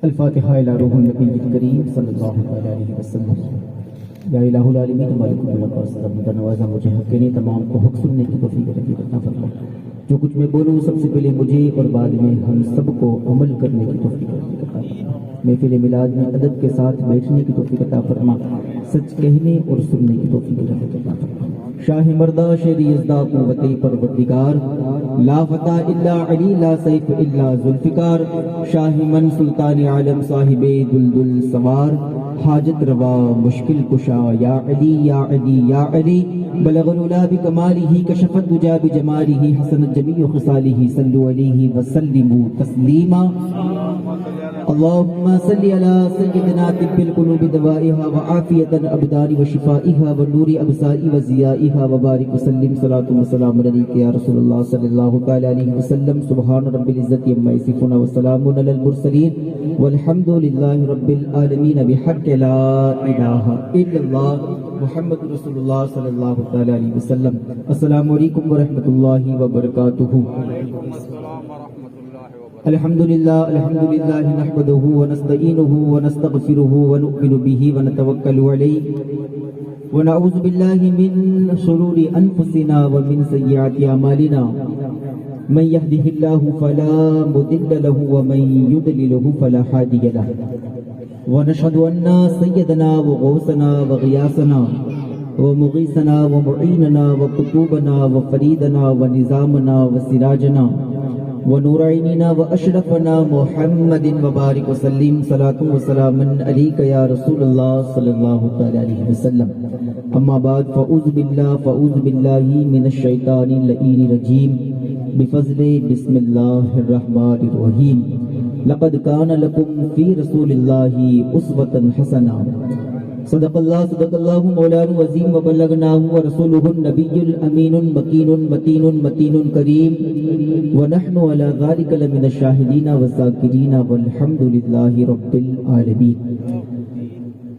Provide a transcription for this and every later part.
الفاتحہ الی روح النبی الکریم صلی اللہ علیہ وسلم۔ یا الہ العالمین مالک الملک والسلام نوازا مجھے حق نے تمام کو حق سننے کی توفیق عطا فرما۔ جو کچھ میں بولوں سب سے پہلے مجھے اور بعد میں ہم سب کو عمل کرنے کی توفیق عطا فرما۔ محفل میلاد میں ادب کے ساتھ بیٹھنے کی توفیق عطا فرما، سچ کہنے اور سننے کی توفیق عطا فرما۔ شاہ مردہ شیر یزدہ قوت پروردگار، لا فتح الا علی لا سیف الا ذوالفقار، شاہ من سلطان عالم صاحب دلدل سوار، حاجت روا مشکل کشا یا علی یا علی یا علی، بلغ العلا بکمالہ کشف الدجا بجمالہ، حسنت جمیع خصالہ صلوا علیہ وسلموا تسلیما۔ اللهم صل على سيدنا طب القلوب دوائها وعافية الأبدان وشفائها ونور أبصار وضيائها، وبارك وسلم صلاة وسلام عليك يا رسول الله صلى الله تعالى عليه وسلم۔ سبحان رب العزة عما يصفون وسلام على المرسلين والحمد لله رب العالمين، بحق لا إله إلا الله محمد رسول الله صلى الله تعالى عليه وسلم۔ السلام علیکم ورحمۃ اللہ وبرکاتہ۔ الحمدللہ نحمده ونستعینه ونستغفره ونؤمن به ونتوکل علیہ، ونعوذ باللہ من شرور انفسنا ومن سیئات اعمالنا، من يهده الله فلا مضل له ومن يضلل فلا هادي له، ونشهد ان سيدنا وغوثنا وغياثنا ومغيثنا ومعيننا وقطوبنا وفريدنا ونظامنا وسراجنا ونور عیننا واشرفنا محمد وبارک وسلم، صلاۃ وسلام علیک یا رسول اللہ صلی اللہ تعالی علیہ وسلم۔ اما بعد فاعوذ باللہ من الشیطان اللعین الرجیم، بفضل بسم اللہ الرحمن الرحیم۔ لقد کان لکم فی رسول اللہ اسوۃ حسنہ، صدق اللہ مولانا العظیم وبلغناہ ورسولہ النبی الامین مکین متین متین کریم، ونحن علی ذلک لمن الشاہدین والذاکرین والحمد للہ رب العالمین۔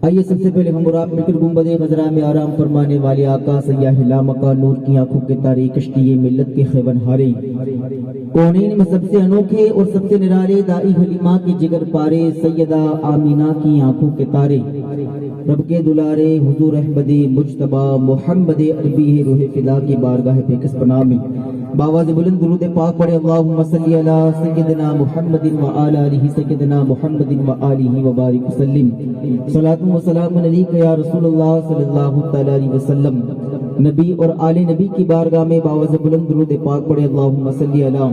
آئیے سب سے پہلے ہم اور آپ مل کر گنبد خضرا میں آرام فرمانے والے آقا سیاہ لامکا نور کی آنکھوں کے تارے کشتی ملت کے خیون ہارے، کونین میں سب سے انوکھے اور سب سے نرالے دائی حلیمہ کے جگر پارے، سیدہ آمینہ کی آنکھوں کے تارے، رب کے دلارے حضور احمد مجتبی محمد عربی روح فدا کی بارگاہ پہ کس پناہ میں باواز بلند درود پاک پڑھے۔ اللہم صلی علی سیدنا محمد وعلی آلہ سیدنا محمد وآلہ وبارک وسلم، صلاۃ و سلام علیک یا رسول اللہ صلی اللہ تعالی علیہ وسلم۔ نبی اور آل نبی کی بارگاہ میں باواز بلند درود پاک پڑھے۔ اللہم صلی علی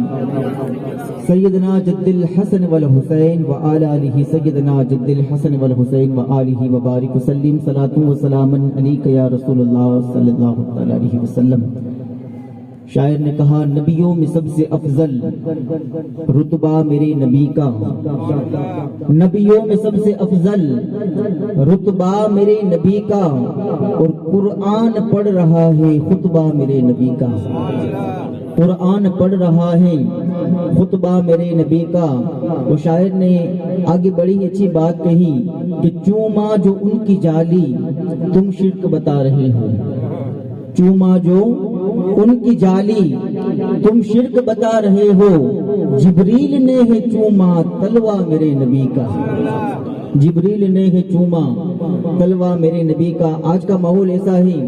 سیدنا جد الحسن والحسین وعلی آلہ سیدنا جد الحسن والحسین وآلہ وبارک وسلم، صلاۃ و سلام علیک یا رسول اللہ صلی اللہ تعالی علیہ وسلم۔ شاعر نے کہا نبیوں میں سب سے افضل رتبہ میرے نبی کا، نبیوں میں سب سے افضل رتبہ میرے نبی کا، اور قرآن پڑھ رہا ہے خطبہ میرے نبی کا، قرآن پڑھ رہا ہے خطبہ میرے نبی کا۔ وہ شاعر نے آگے بڑی اچھی بات کہی کہ چوما جو ان کی جالی تم شرک بتا رہے ہو، چوما جو ان کی جالی تم شرک بتا رہے ہو، جبریل نے ہے چوما تلوا میرے نبی کا، جبریل نے ہے چوما تلوا میرے نبی کا۔ آج کا ماحول ایسا ہے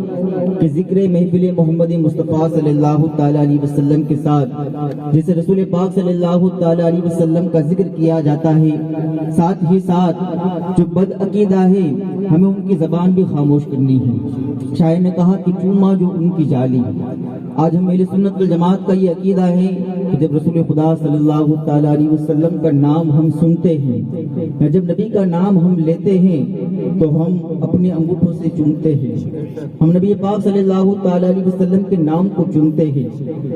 کہ ذکر محفل محمد مصطفیٰ صلی اللہ تعالی علیہ وسلم کے ساتھ جسے رسول پاک صلی اللہ تعالی علیہ وسلم کا ذکر کیا جاتا ہے، ساتھ ہی ساتھ جو بد عقیدہ ہے ہمیں ان کی زبان بھی خاموش کرنی ہے۔ شاعر نے کہا کہ چوما جو ان کی جالی، آج ہم اہل سنت والجماعت کا یہ عقیدہ ہے کہ جب رسول خدا صلی اللہ تعالی علیہ وسلم کا نام ہم سنتے ہیں یا جب نبی کا نام ہم لیتے ہیں تو ہم اپنے انگوٹھوں سے چومتے ہیں، ہم نبی پاک صلی اللہ تعالی علیہ وسلم کے نام کو چومتے ہیں۔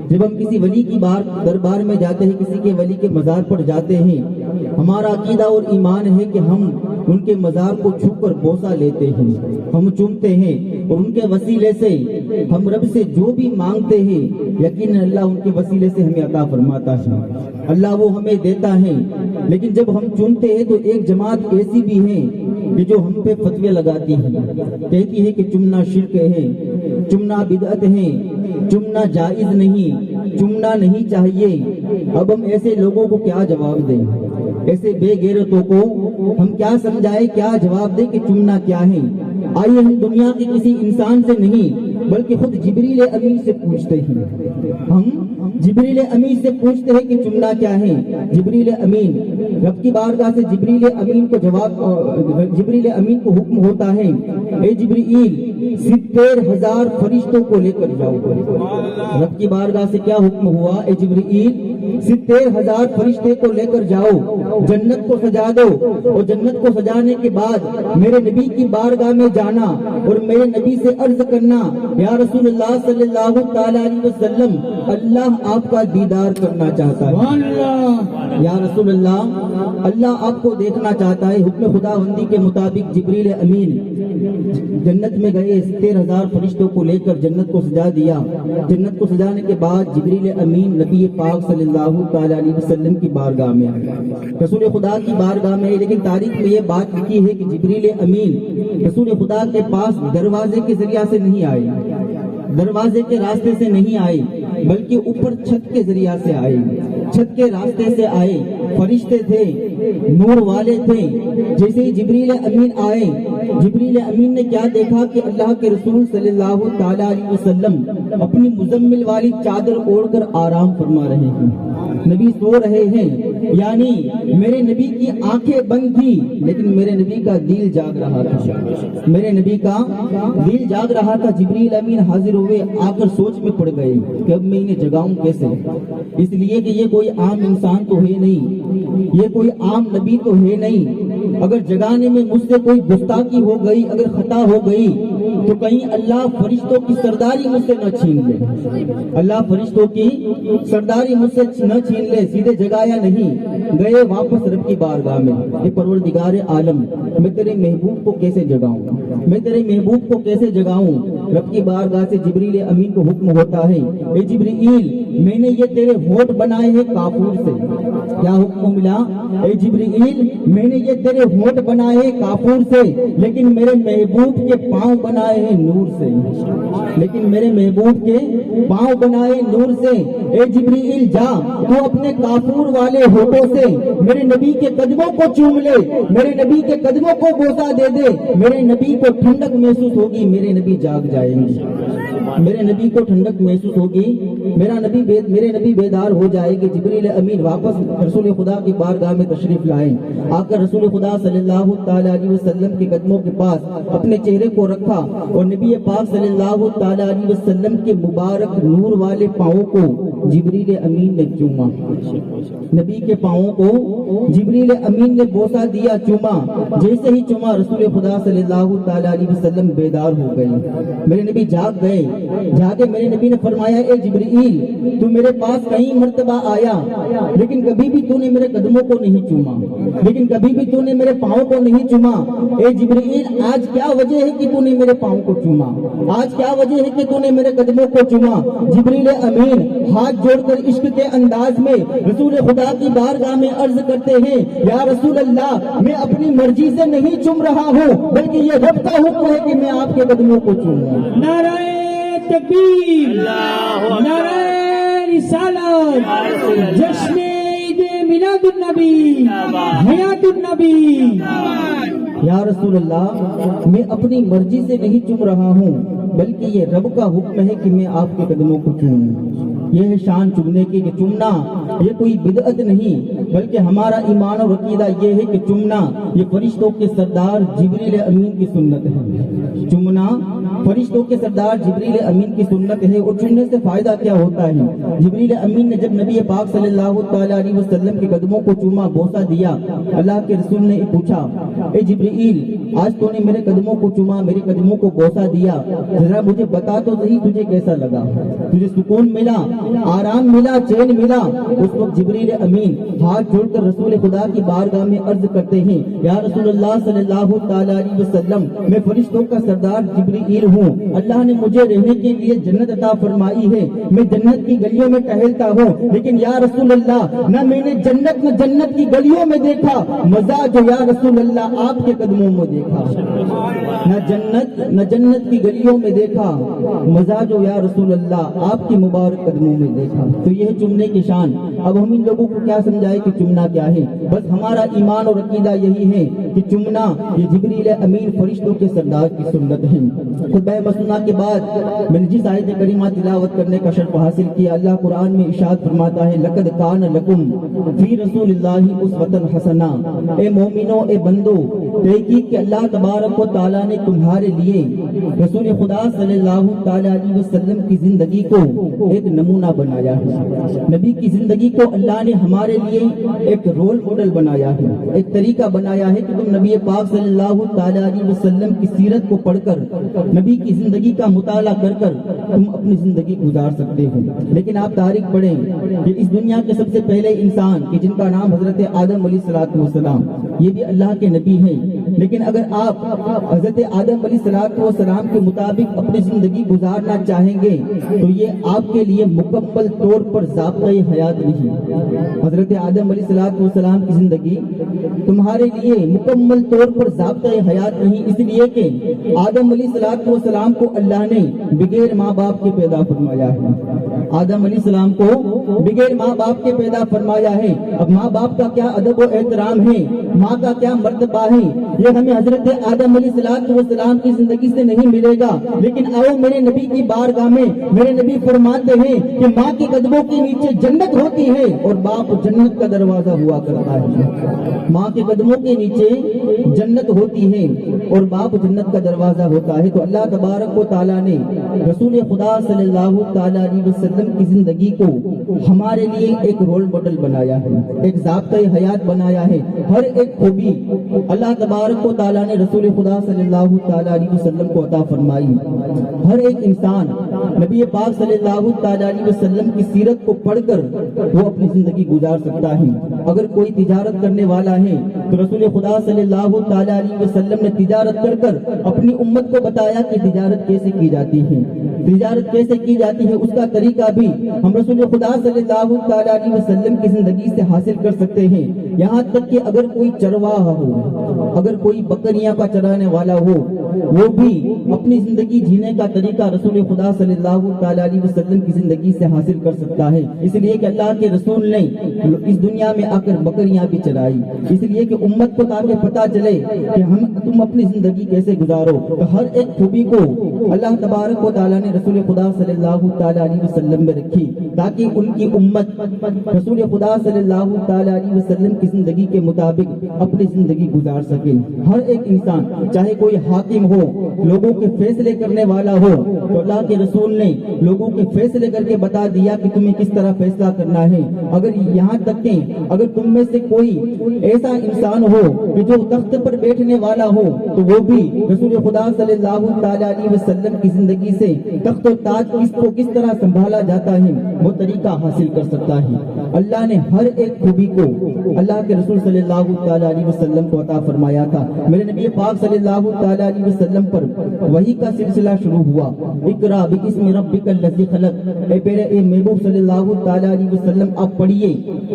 جب ہم کسی ولی کی دربار میں جاتے ہیں، کسی کے ولی کے مزار پر جاتے ہیں، ہمارا عقیدہ اور ایمان ہے کہ ہم ان کے مزار کو چھو کر بوسہ لیتے ہیں، ہم چومتے ہیں، اور ان کے وسیلے سے ہم رب سے جو بھی مانگتے ہیں یقیناً اللہ ان کے وسیلے سے ہمیں عطا فرماتا ہے، اللہ وہ ہمیں دیتا ہے۔ لیکن جب ہم چومتے ہیں تو ایک جماعت ایسی بھی ہے کہ جو ہم پہ فتوے لگاتی ہے، کہتی ہے کہ چومنا شرک ہے، چومنا بدعت ہے، چومنا جائز نہیں، چومنا نہیں چاہیے۔ اب ہم ایسے لوگوں کو کیا جواب دیں؟ ایسے بے غیرتوں کو ہم کیا سمجھائیں، کیا جواب دیں کہ چومنا کیا ہے؟ آئیے ہم دنیا کے کسی انسان سے نہیں بلکہ خود جبریل امین سے پوچھتے ہیں۔ ہم جبریل امین سے پوچھتے ہیں کہ چومنا کیا ہے۔ جبریل امین، رب کی بارگاہ سے جبریل امین کو جبریل امین کو حکم ہوتا ہے، اے جبریل 70,000 فرشتوں کو لے کر جاؤ۔ رب کی بارگاہ سے کیا حکم ہوا؟ اے جبریل 70,000 فرشتے کو لے کر جاؤ، جنت کو سجا دو، اور جنت کو سجانے کے بعد میرے نبی کی بارگاہ میں جانا اور میرے نبی سے عرض کرنا، یا رسول اللہ صلی اللہ تعالی علیہ وسلم، اللہ آپ کا دیدار کرنا چاہتا ہے۔ یا رسول اللہ، اللہ آپ کو دیکھنا چاہتا ہے۔ حکم خداوندی کے مطابق جبریل امین جنت میں گئے، 70,000 فرشتوں کو لے کر جنت کو سجا دیا۔ جنت کو سجانے کے بعد جبریل امین نبی پاک صلی اللہ تعالی علیہ وسلم کی بارگاہ میں آئے، رسول خدا کی بارگاہ میں۔ لیکن تاریخ میں یہ بات لکھی ہے کہ جبریل امین رسول خدا کے پاس دروازے کے ذریعہ سے نہیں آئے، دروازے کے راستے سے نہیں آئے، بلکہ اوپر چھت کے ذریعہ سے آئے، چھت کے راستے سے آئے۔ فرشتے تھے، نور والے تھے۔ جیسے ہی جبریل امین آئے، جبریل امین نے کیا دیکھا کہ اللہ کے رسول صلی اللہ تعالی علیہ وسلم اپنی مزمل والی چادر اوڑھ کر آرام فرما رہے ہیں، نبی سو رہے ہیں۔ یعنی میرے نبی کی آنکھیں بند تھی لیکن میرے نبی کا دل جاگ رہا تھا، میرے نبی کا دل جاگ رہا تھا۔ جبریل امین حاضر ہوئے، آ کر سوچ میں پڑ گئے کہ اب میں انہیں جگاؤں کیسے، اس لیے کہ یہ کوئی عام انسان تو ہے نہیں، یہ کوئی عام نبی تو ہے نہیں۔ اگر جگانے میں مجھ سے کوئی گستاخی ہو گئی، اگر خطا ہو گئی تو کہیں اللہ فرشتوں کی سرداری مجھ سے نہ چھین لے، اللہ فرشتوں کی سرداری مجھ سے نہ چھین لے۔ سیدھے جگایا نہیں، گئے واپس رب کی بارگاہ میں، اے پروردگار عالم، میں تیرے محبوب کو کیسے جگاؤں، میں تیرے محبوب کو کیسے جگاؤں؟ رب کی بارگاہ سے جبریل امین کو حکم ہوتا ہے، اے جبریل، میں نے یہ تیرے ہونٹ بنائے ہیں کافور سے۔ کیا حکم ملا؟ اے جبریل، میں نے یہ تیرے ہونٹ بنائے ہیں کافور سے، لیکن میرے محبوب کے پاؤں بنائے ہیں نور سے، لیکن میرے محبوب کے پاؤں بنائے نور سے۔ اے جبریل، جا تو اپنے کافور والے ہونٹوں سے میرے نبی کے قدموں کو چوم لے، میرے نبی کے قدموں کو بوسہ دے دے، میرے نبی کو ٹھنڈک محسوس ہوگی، میرے نبی جاگ جائیں گے، میرے نبی کو ٹھنڈک محسوس ہوگی، میرے نبی بیدار ہو جائے گی۔ جبریل امین واپس رسول خدا کی بارگاہ میں تشریف لائے، آ کر رسول خدا صلی اللہ تعالی علیہ وسلم کے قدموں کے پاس اپنے چہرے کو رکھا اور نبی پاک صلی اللہ تعالی علیہ وسلم کے مبارک نور والے پاؤں کو جبریل امین نے چوما، نبی کے پاؤں کو جبریل امین نے بوسہ دیا، چوما۔ جیسے ہی چوما، رسول خدا صلی اللہ تعالی علیہ وسلم بیدار ہو گئے، میرے نبی جاگ گئے۔ جاگے میرے نبی نے فرمایا، اے جبریل، تو میرے پاس کئی مرتبہ آیا لیکن کبھی بھی تو نے میرے قدموں کو نہیں چوما، لیکن کبھی بھی تو نے میرے پاؤں کو نہیں چوما۔ اے جبریل، آج کیا وجہ ہے کہ تو نے میرے پاؤں کو چوما، آج کیا وجہ ہے کہ تو نے میرے قدموں کو چوما؟ جبریل امین ہاتھ جوڑ کر عشق کے انداز میں رسول خدا کی بارگاہ میں عرض کرتے ہیں، یا رسول اللہ، میں اپنی مرضی سے نہیں چوم رہا ہوں بلکہ یہ رب کا حکم ہے کہ میں آپ کے قدموں کو چوموں۔ نعرہ تکبیر، نعرہ رسالت، جشن عید میلاد النبی، حیات النبی۔ یا رسول اللہ، میں اپنی مرضی سے نہیں چوم رہا ہوں بلکہ یہ رب کا حکم ہے کہ میں آپ کے قدموں کو چوموں۔ یہ ہے شان چومنے کی کہ چومنا یہ کوئی بدعت نہیں بلکہ ہمارا ایمان اور عقیدہ یہ ہے کہ چومنا یہ فرشتوں کے سردار جبریل امین کی سنت ہے۔ چومنا فرشتوں کے سردار جبریل امین کی سنت ہے۔ اور چومنے سے فائدہ کیا ہوتا ہے؟ جبریل امین نے جب نبی پاک صلی اللہ تعالی علیہ وسلم کے قدموں کو چوما، بوسہ دیا، اللہ کے رسول نے پوچھا، اے جبریل، آج تو نے میرے قدموں کو چوما، میرے قدموں کو بوسہ دیا، ذرا مجھے بتا تو صحیح تجھے کیسا لگا، تجھے سکون ملا، آرام ملا، چین ملا؟ وہ اس وقت جبریل امین ہاتھ جوڑ کر رسول خدا کی بارگاہ میں عرض کرتے ہیں یا رسول اللہ صلی اللہ تعالی علیہ وسلم میں فرشتوں کا سردار جبرائیل ہوں، اللہ نے مجھے رہنے کے لیے جنت عطا فرمائی ہے، میں جنت کی گلیوں میں ٹہلتا ہوں، لیکن یا رسول اللہ نہ میں نے جنت کی گلیوں میں دیکھا مزہ جو یا رسول اللہ آپ کے قدموں میں دیکھا، نہ جنت کی گلیوں میں دیکھا مزہ جو یا رسول اللہ آپ کے مبارک قدموں میں دیکھا۔ تو یہ چومنے کی شان۔ اب ہم ان لوگوں کو کیا سمجھائے کہ چومنا کیا ہے؟ بس ہمارا ایمان اور عقیدہ یہی ہے کہ چومنا یہ جبریل امین فرشتوں کے سردار کی سنت ہے۔ خطبہ مسنونہ کے بعد میں نے جس آیت کریمہ تلاوت کرنے کا شرف حاصل کیا، اللہ قرآن میں ارشاد فرماتا ہے لقد کان لکم فی رسول اللہ اسوۃ حسنہ، اے مومنو اے بندو، تحقیق کہ اللہ تبارک و تعالیٰ نے تمہارے لیے رسول خدا صلی اللہ تعالی علیہ وسلم کی زندگی کو ایک نمونہ بنایا ہے۔ نبی کی زندگی کو اللہ نے ہمارے لیے ایک رول ماڈل بنایا ہے، ایک طریقہ بنایا ہے کہ تم نبی پاک صلی اللہ تعالی علیہ وسلم کی سیرت کو پڑھ کر، نبی کی زندگی کا مطالعہ کر کر تم اپنی زندگی گزار سکتے ہو۔ لیکن آپ تاریخ پڑھیں کہ اس دنیا کے سب سے پہلے انسان کہ جن کا نام حضرت آدم علیہ السلام، یہ بھی اللہ کے نبی ہیں، لیکن اگر آپ حضرت آدم علیہ السلام کے مطابق اپنی زندگی گزارنا چاہیں گے تو یہ آپ کے لیے مکمل طور پر ضابطۂ حیات نہیں۔ حضرت آدم علیہ السلام کی زندگی تمہارے لیے مکمل طور پر ضابطۂ حیات نہیں، اس لیے کہ آدم علیہ السلام کو اللہ نے بغیر ماں باپ کے پیدا فرمایا ہے۔ آدم علیہ السلام کو بغیر ماں باپ کے پیدا فرمایا ہے۔ اب ماں باپ کا کیا ادب و احترام ہے، ماں کا کیا مرتبہ ہے، یہ ہمیں حضرت آدم علیہ السلام کی زندگی سے نہیں ملے گا۔ لیکن آؤ میرے نبی کی بارگاہ میں میرے نبی فرماتے ہیں کہ ماں کے قدموں کے نیچے جنت ہوتی ہے اور باپ جنت کا دروازہ ہوا کرتا ہے۔ ماں کے قدموں کے نیچے جنت ہوتی ہے اور باپ جنت کا دروازہ ہوتا ہے۔ تو اللہ تبارک و تعالیٰ نے رسول خدا صلی اللہ تعالی علیہ وسلم کی زندگی کو ہمارے لیے ایک رول ماڈل بنایا ہے، ایک ضابطۂ حیات بنایا ہے۔ ہر ایک خوبی اللہ تبارک و تعالیٰ نے رسول خدا صلی اللہ تعالی علیہ وسلم کو عطا فرمائی۔ ہر ایک انسان نبی پاک صلی اللہ تعالی علیہ وسلم کی سیرت کو پڑھ کر وہ اپنی زندگی گزار سکتا ہے۔ اگر کوئی تجارت کرنے والا ہے تو رسول خدا صلی اللہ تعالی علیہ وسلم نے تجارت کر کر اپنی امت کو بتایا کہ تجارت کیسے کی جاتی ہے، تجارت کیسے کی جاتی ہے، اس کا طریقہ بھی ہم رسول خدا صلی اللہ تعالی علیہ وسلم کی زندگی سے حاصل کر سکتے ہیں۔ یہاں تک کہ اگر کوئی چرواہا ہو، اگر کوئی بکریاں کا چرانے والا ہو، وہ بھی اپنی زندگی جینے کا طریقہ رسول خدا صلی اللہ تعالی علیہ وسلم کی زندگی سے حاصل کر سکتا ہے۔ اس لیے کہ اللہ کے رسول نے اس دنیا میں آ کر بکریاں بھی چرائی، اس لیے کہ امت کو تاکہ پتہ چلے کہ تم اپنی زندگی کیسے گزارو۔ تو ہر ایک خوبی کو اللہ تبارک و تعالیٰ نے رسول خدا صلی اللہ تعالی علیہ وسلم میں رکھی تاکہ ان کی امت رسول خدا صلی اللہ تعالی علیہ وسلم کی زندگی کے مطابق اپنی زندگی گزار سکے۔ ہر ایک انسان چاہے کوئی حاکم ہو، لوگوں کے فیصلے کرنے والا ہو، تو اللہ کے رسول نے لوگوں کے فیصلے کر کے بتا دیا کہ تمہیں کس طرح فیصلہ کرنا ہے۔ اگر یہاں تک کہ اگر تم میں سے کوئی ایسا انسان ہو کہ جو تخت پر بیٹھنے والا ہو تو وہ بھی رسول خدا صلی اللہ تعالی علیہ وسلم کی زندگی سے تخت و تاج کس طرح سنبھالا جاتا ہے وہ طریقہ حاصل کر سکتا ہے۔ اللہ نے ہر ایک خوبی کو اللہ کے رسول صلی اللہ تعالی علیہ وسلم کو عطا فرمایا تھا۔ میرے نبی پاک صلی اللہ تعالی علیہ وسلم پر وحی کا سلسلہ شروع ہوا، اقرا باسم ربک الذی خلق، اے محبوب صلی اللہ تعالی علیہ وسلم آپ پڑھیے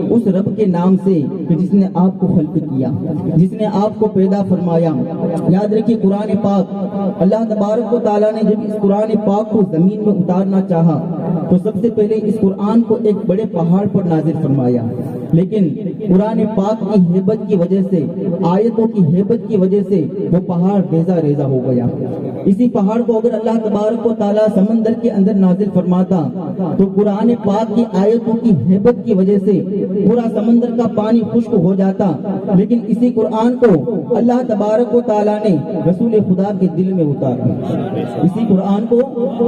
اس رب کے نام سے کہ جس نے آپ کو خلق کیا، جس نے آپ کو پیدا فرمایا۔ یاد رکھیے قرآن پاک اللہ تبارک و تعالیٰ نے جب اس قرآن پاک کو زمین میں اتارنا چاہا تو سب سے پہلے اس قرآن کو ایک بڑے پہاڑ پر نازل فرمایا، لیکن قرآن پاک کی ہیبت کی وجہ سے، آیتوں کی ہیبت کی وجہ سے وہ پہاڑ ریزہ ریزہ ہو گیا۔ اسی پہاڑ کو اگر اللہ تبارک و تعالیٰ سمندر کے اندر نازل فرماتا تو قرآن پاک کی آیتوں کی ہیبت کی وجہ سے پورا سمندر کا پانی خشک ہو جاتا، لیکن اسی قرآن کو اللہ تبارک و تعالیٰ نے رسول خدا کے دل میں اتارا۔ اسی قرآن کو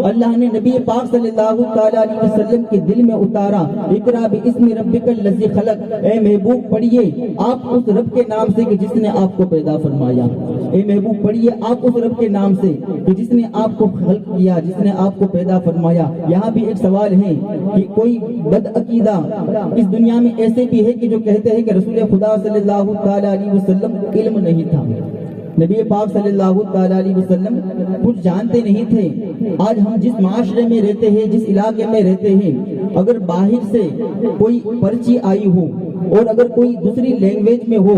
اللہ نے نبی پاک صلی اللہ تعالی علیہ وسلم کے دل میں اتارا۔ اقرا باسم ربک الذی خلق، خلق، اے محبوب پڑھیے آپ اس رب کے نام سے کہ جس نے آپ کو پیدا فرمایا، اے محبوب پڑھیے آپ اس رب کے نام سے کہ جس نے آپ کو خلق کیا، جس نے آپ کو پیدا فرمایا۔ یہاں بھی ایک سوال ہے کہ کوئی بد عقیدہ اس دنیا میں ایسے بھی ہے کہ جو کہتے ہیں کہ رسول خدا صلی اللہ تعالی علیہ وسلم علم نہیں تھا، نبی پاک صلی اللہ تعالی علیہ وسلم کچھ جانتے نہیں تھے۔ آج ہم جس معاشرے میں رہتے ہیں، جس علاقے میں رہتے ہیں، اگر باہر سے کوئی پرچی آئی ہو اور اگر کوئی دوسری لینگویج میں ہو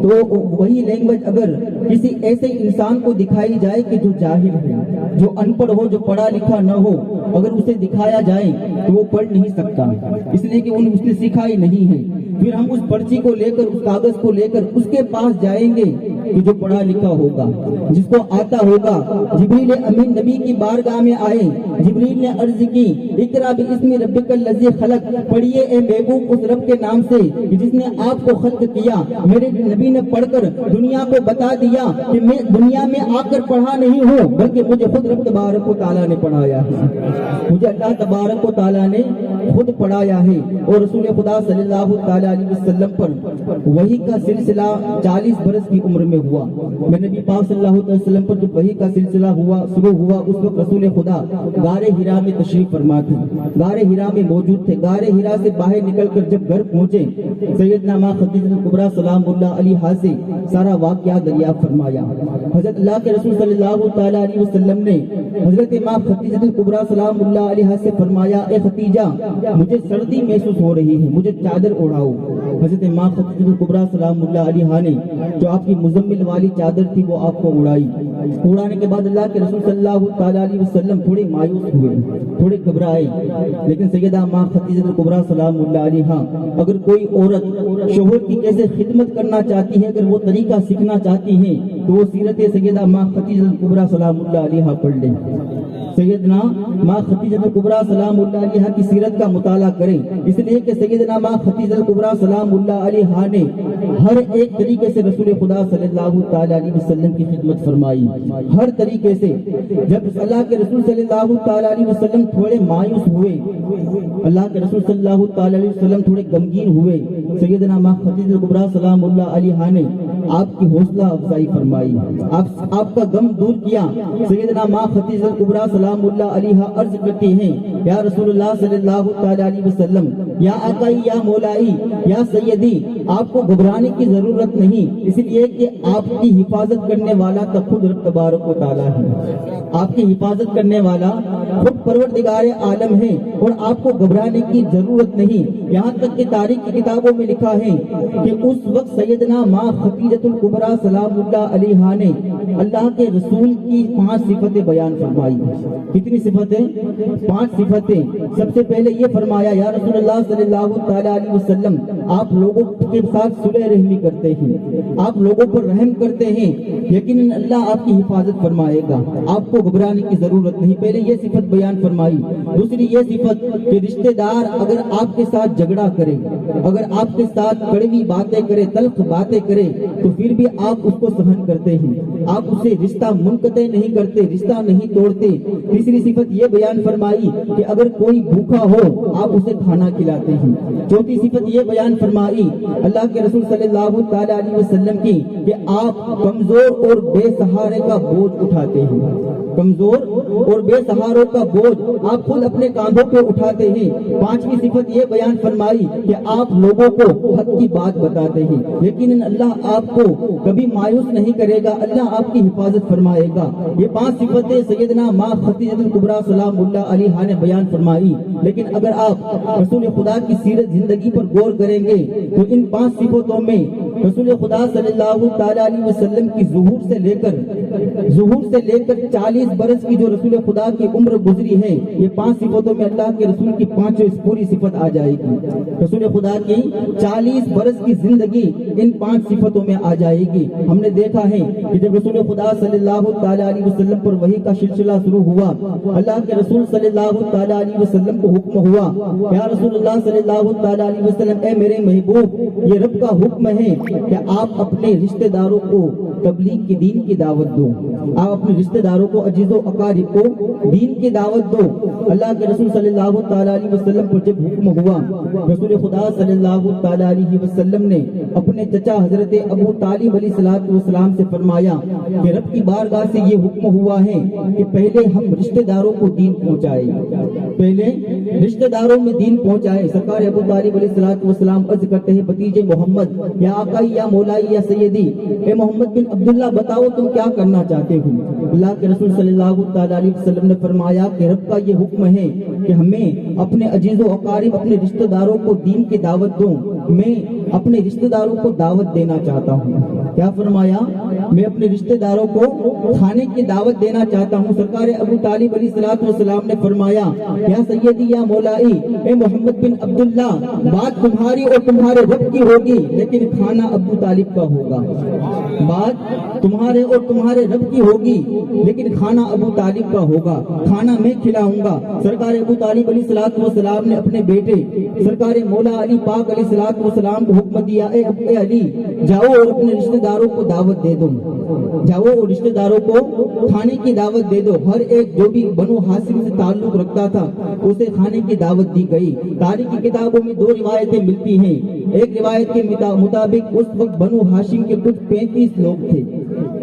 تو وہی لینگویج اگر کسی ایسے انسان کو دکھائی جائے کہ جو جاہل ہے، جو ان پڑھ ہو، جو پڑھا لکھا نہ ہو، اگر اسے دکھایا جائے تو وہ پڑھ نہیں سکتا، اس لیے کہ اس نے سیکھا ہی نہیں ہے۔ پھر ہم اس پرچی کو لے کر، اس کاغذ کو لے کر اس کے پاس جائیں گے کہ جو پڑھا لکھا ہوگا، جس کو آتا ہوگا۔ جبریل امین نبی کی بارگاہ میں آئے، جبریل نے عرض کی اقرا باسم ربک الذی خلق، پڑھیے اے محبوب اس رب کے نام سے کہ جس نے آپ کو خلق کیا۔ میرے نبی نے پڑھ کر دنیا کو بتا دیا کہ میں دنیا میں آ کر پڑھا نہیں ہوں، بلکہ مجھے خود رب تبارک و تعالیٰ نے پڑھایا ہے، مجھے اللہ تبارک و تعالیٰ نے خود پڑھایا ہے۔ اور رسول خدا صلی اللہ تعالیٰ علیہ وسلم پر وحی کا سلسلہ 40 برس کی عمر میں ہوا۔ میں نبی پاک صلی اللہ علیہ وسلم پر جب وحی کا سلسلہ شروع ہوا، اس وقت رسول خدا غار ہرا میں تشریف فرما تھے، غار ہرا میں موجود تھے۔ غار ہرا سے باہر نکل کر جب گھر پہنچے، سیدنا ماں خدیجہ کبریٰ سلام اللہ علیہا سے سارا واقعہ دریافت فرمایا۔ حضرت اللہ کے رسول صلی اللہ تعالیٰ علیہ وسلم نے حضرت ماں خدیجہ کبریٰ سلام اللہ علیہا سے فرمایا، اے خدیجہ مجھے سردی محسوس ہو رہی ہے، مجھے چادر اڑاؤ۔ حضرت ماں خدیجہ کبریٰ سلام اللہ علیہا نے جو آپ کی مزمل والی چادر تھی وہ آپ کو اڑائی۔ اڑانے کے بعد اللہ کے رسول صلی اللہ تعالیٰ علیہ وسلم تھوڑے مایوس ہوئے، تھوڑے گھبرائے، لیکن سیدہ ماں خدیجہ کبریٰ سلام اللہ علیہا اگر کوئی عورت شوہر کی کیسے خدمت کرنا چاہتی ہے، اگر وہ طریقہ سیکھنا چاہتی ہے تو وہ سیرت سیدہ ماں خدیجہ کبریٰ سلام اللہ علیہا پڑھ لیں، سیدنا ماں خدیجہ کبریٰ سلام اللہ علیہا کی سیرت کا مطالعہ کریں، اس لیے کہ سیدنا ماں خدیجہ کبریٰ سلام اللہ علیہا نے ہر ایک طریقے سے رسول خدا صلی اللہ تعالیٰ علیہ وسلم کی خدمت فرمائی، ہر طریقے سے۔ جب اللہ کے رسول صلی اللہ تعالیٰ علیہ وسلم تھوڑے مایوس ہوئے، اللہ کے رسول صلی اللہ تعالیٰ علیہ وسلم تھوڑے غمگین ہوئے، سیدنا ماں خدیجہ کبریٰ سلام اللہ علیہا نے آپ کی حوصلہ افزائی فرمائی، آپ کا غم دور کیا۔ سیدنا ماں خدیجہ کبریٰ سلام اللہ علیہا عرض کرتی ہیں، یا رسول اللہ صلی اللہ تعالیٰ علیہ وسلم، یا آقائی، یا مولائی، یا سیدی، آپ کو گھبرانے کی ضرورت نہیں، اس لیے کہ آپ کی حفاظت کرنے والا تو خود رب تبارک و تعالیٰ ہے، آپ کی حفاظت کرنے والا خود پروردگار عالم ہے، اور آپ کو گھبرانے کی ضرورت نہیں۔ یہاں تک کہ تاریخ کی کتابوں میں لکھا ہے کہ اس وقت سیدنا ماں خدیجہ کبریٰ سلام اللہ علیہا نے اللہ کے رسول کی 5 صفتیں بیان فرمائی۔ کتنی صفتیں؟ 5 صفتیں۔ سب سے پہلے یہ فرمایا، یا رسول اللہ صلی اللہ تعالیٰ علیہ وسلم، آپ لوگوں کے ساتھ صلح رحمی کرتے ہیں، آپ لوگوں پر رحم کرتے ہیں، یقیناً اللہ آپ کی حفاظت فرمائے گا، آپ کو گھبرانے کی ضرورت نہیں۔ پہلے یہ صفت بیان فرمائی۔ دوسری یہ صفت کہ رشتہ دار اگر آپ کے ساتھ جھگڑا کرے، اگر آپ کے ساتھ کڑوی باتیں کرے، تلخ باتیں کرے، تو پھر بھی آپ اس کو سہن کرتے ہیں، آپ اسے رشتہ منقطع نہیں کرتے، رشتہ نہیں توڑتے۔ تیسری صفت یہ بیان فرمائی کہ اگر کوئی بھوکا ہو آپ اسے کھانا کھلاتے ہیں۔ چوتھی صفت یہ بیان فرمائی اللہ کے رسول صلی اللہ تعالیٰ علیہ وسلم کی کہ آپ کمزور اور بے سہارے کا بوجھ اٹھاتے ہیں، کمزور اور بے سہاروں کا بوجھ آپ خود اپنے کاندھوں پہ اٹھاتے ہیں۔ پانچویں صفت یہ بیان فرمائی کہ آپ لوگوں کو حق کی بات بتاتے ہیں، یقیناً اللہ آپ کو کبھی مایوس نہیں کرے گا، اللہ آپ کی حفاظت فرمائے گا۔ یہ 5 صفتیں سیدنا ماں خدیجہ کبریٰ سلام اللہ علیہا نے بیان فرمائی، لیکن اگر آپ رسول خدا کی سیرت زندگی پر غور کریں گے تو ان 5 صفتوں میں رسول خدا صلی اللہ تعالیٰ علیہ وسلم کی ظہور سے لے کر 40 برس کی جو رسول خدا کی عمر گزری ہے، یہ 5 صفتوں میں اللہ کے رسول کی 5 پوری صفت آ جائے گی۔ رسول خدا کی 40 برس کی زندگی ان 5 صفتوں میں آ جائے گی۔ ہم نے دیکھا ہے کہ جب رسول خدا صلی اللہ تعالیٰ علیہ وسلم پر وحی کا سلسلہ شروع ہوا، اللہ کے رسول صلی اللہ تعالیٰ علیہ وسلم کو حکم ہوا، یا رسول اللہ صلی اللہ تعالیٰ علیہ وسلم، اے میرے محبوب، یہ رب کا حکم ہے کہ آپ اپنے رشتہ داروں کو تبلیغ کی دین کی دعوت دو، آپ اپنے رشتہ داروں کو عزیز و اقارب کو دین کی دعوت دو۔ اللہ اللہ کے رسول صلی اللہ تعالیٰ علیہ وسلم پر جب حکم ہوا، رسول خدا صلی اللہ تعالیٰ علیہ وسلم نے اپنے چچا حضرت ابو طالب علیہ السلام سے فرمایا کہ رب کی بارگاہ سے یہ حکم ہوا ہے کہ پہلے ہم رشتہ داروں کو دین پہنچائے، پہلے رشتہ داروں میں دین پہنچائے۔ سرکار ابو طالب علیہ السلام عرض کرتے ہیں بھتیجے محمد، یا آقائی یا مولائی یا سیدی، اے محمد بن عبداللہ بتاؤ تم کیا کرنا چاہتے ہو؟ اللہ کے رسول صلی اللہ تعالیٰ علیہ وسلم نے فرمایا کہ رب کا یہ حکم ہے کہ ہمیں اپنے عزیز و اقارب، اپنے رشتہ داروں کو دین کی دعوت دو۔ میں اپنے رشتہ داروں کو دعوت دینا چاہتا ہوں۔ کیا فرمایا؟ میں اپنے رشتہ داروں کو کھانے کی دعوت دینا چاہتا ہوں۔ سرکار ابو طالب علیہ السلام نے فرمایا یا سیدی یا مولائی، اے محمد بن عبداللہ، بات تمہاری اور تمہارے رب کی ہوگی لیکن کھانا ابو طالب کا ہوگا۔ بات تمہارے اور تمہارے رب کی ہوگی لیکن کھانا ابو طالب کا ہوگا، کھانا میں کھلاؤں گا۔ سرکار ابو طالب علیہ السلام نے اپنے بیٹے سرکار مولا علی پاک علیہ السلام کو حکم دیا، اے علی جاؤ اور اپنے رشتہ داروں کو دعوت دے دو، جاؤ اور رشتہ داروں کو کھانے کی دعوت دے دو۔ ہر ایک جو بھی بنو ہاشم سے تعلق رکھتا تھا اسے کھانے کی دعوت دی گئی۔ تاریخ کی کتابوں میں دو روایتیں ملتی ہیں۔ ایک روایت کے مطابق اس وقت بنو ہاشم کے کچھ 35 لوگ تھے،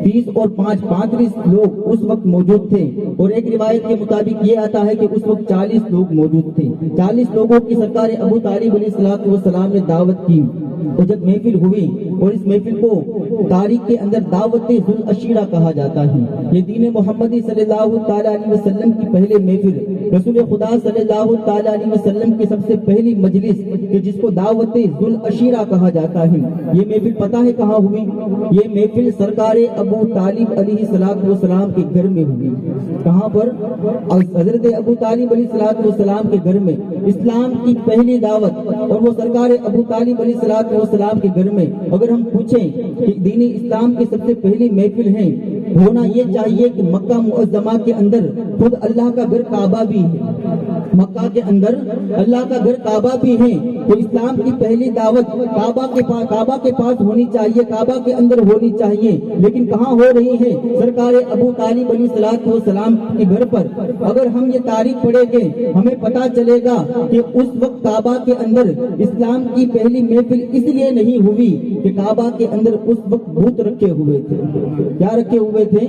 30 اور 5 35 لوگ اس وقت موجود تھے، اور ایک روایت کے مطابق یہ آتا ہے کہ اس وقت 40 لوگ موجود تھے۔ 40 لوگوں کی سرکار ابو طالب علیہ السلام نے دعوت کی، اور جب محفل ہوئی، اور اس محفل کو تاریخ کے اندر دعوت ذو العشیرہ کہا جاتا ہے۔ یہ دین محمدی صلی اللہ تعالیٰ علیہ وسلم کی پہلے محفل، رسول خدا صلی اللہ تعالیٰ علیہ وسلم کی سب سے پہلی مجلس کہ جس کو دعوت ذو العشیرہ کہا جاتا ہے، یہ محفل پتہ ہے کہاں ہوئی؟ یہ محفل سرکار ابو طالب علیہ السلام کے گھر میں ہوئی۔ کہاں پر؟ حضرت ابو طالب علیہ السلام کے گھر میں اسلام کی پہلی دعوت، اور وہ سرکار ابو طالب علیہ السلام کے گھر میں۔ اگر ہم پوچھیں کہ دین اسلام کی سب سے پہلی محفل ہے، ہونا یہ چاہیے کہ مکہ معظمہ کے اندر خود اللہ کا گھر کعبہ بھی ہے، مکہ کے اندر اللہ کا گھر کعبہ بھی ہے، تو اسلام کی پہلی دعوت کعبہ کے پاس ہونی چاہیے، کعبہ کے اندر ہونی چاہیے، لیکن کہاں ہو رہی ہے؟ سرکار ابو طالب علیہ السلام کے گھر پر۔ اگر ہم یہ تاریخ پڑھیں گے ہمیں پتا چلے گا کہ اس وقت کعبہ کے اندر اسلام کی پہلی محفل اس لیے نہیں ہوئی کہ کعبہ کے اندر اس وقت بت رکھے ہوئے تھے۔ کیا رکھے ہوئے تھے؟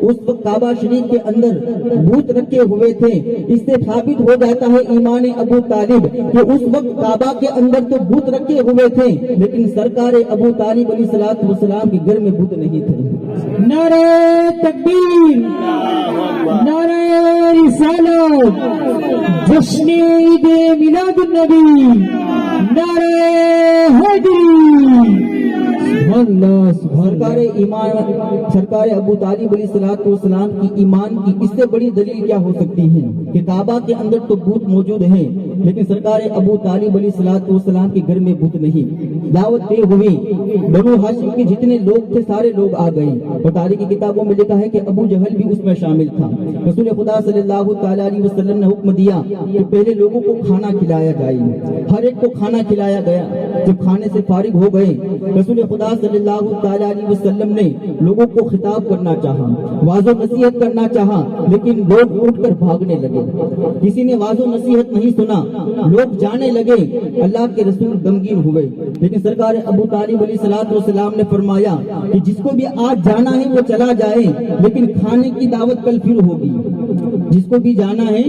اس وقت کعبہ شریف کے اندر بت رکھے ہوئے تھے۔ اس سے ثابت ہو جاتا ہے ایمان ابو طالب کہ اس وقت کعبہ کے اندر تو بت رکھے ہوئے تھے لیکن سرکار ابو طالب علیہ السلام کے گھر میں بت نہیں تھے۔ نعرہ تکبیر، نعرہ رسالت، جشن عید میلاد النبی، نعرہ حیدری۔ سرکار ابو طالب علیہ السلام کی ایمان کی اس سے بڑی دلیل کیا ہو سکتی ہے کہ کعبہ کے اندر تو بت موجود ہیں لیکن سرکار ابو طالب علیہ السلام کے گھر میں بت نہیں۔ دعوت طے ہوئی، بنو ہاشم کے جتنے لوگ تھے سارے لوگ آ گئے، اور تاریخ کی کتابوں میں لکھا ہے کہ ابو جہل بھی اس میں شامل تھا۔ رسول خدا صلی اللہ تعالیٰ علیہ وسلم نے حکم دیا کہ پہلے لوگوں کو کھانا کھلایا جائے، ہر ایک کو کھانا کھلایا گیا۔ جب کھانے سے فارغ ہو گئے رسول خدا صلی اللہ تعالیٰ علیہ وسلم نے لوگوں کو خطاب کرنا چاہا، واض و نصیحت کرنا چاہا، لیکن لوگ اٹھ کر بھاگنے لگے، کسی نے واض و نصیحت نہیں سنا، لوگ جانے لگے۔ اللہ کے رسول غمگین ہوئے، لیکن سرکار ابو طالب علیہ السلام نے فرمایا کہ جس کو بھی آج جانا ہے وہ چلا جائے لیکن کھانے کی دعوت کل پھر ہوگی، جس کو بھی جانا ہے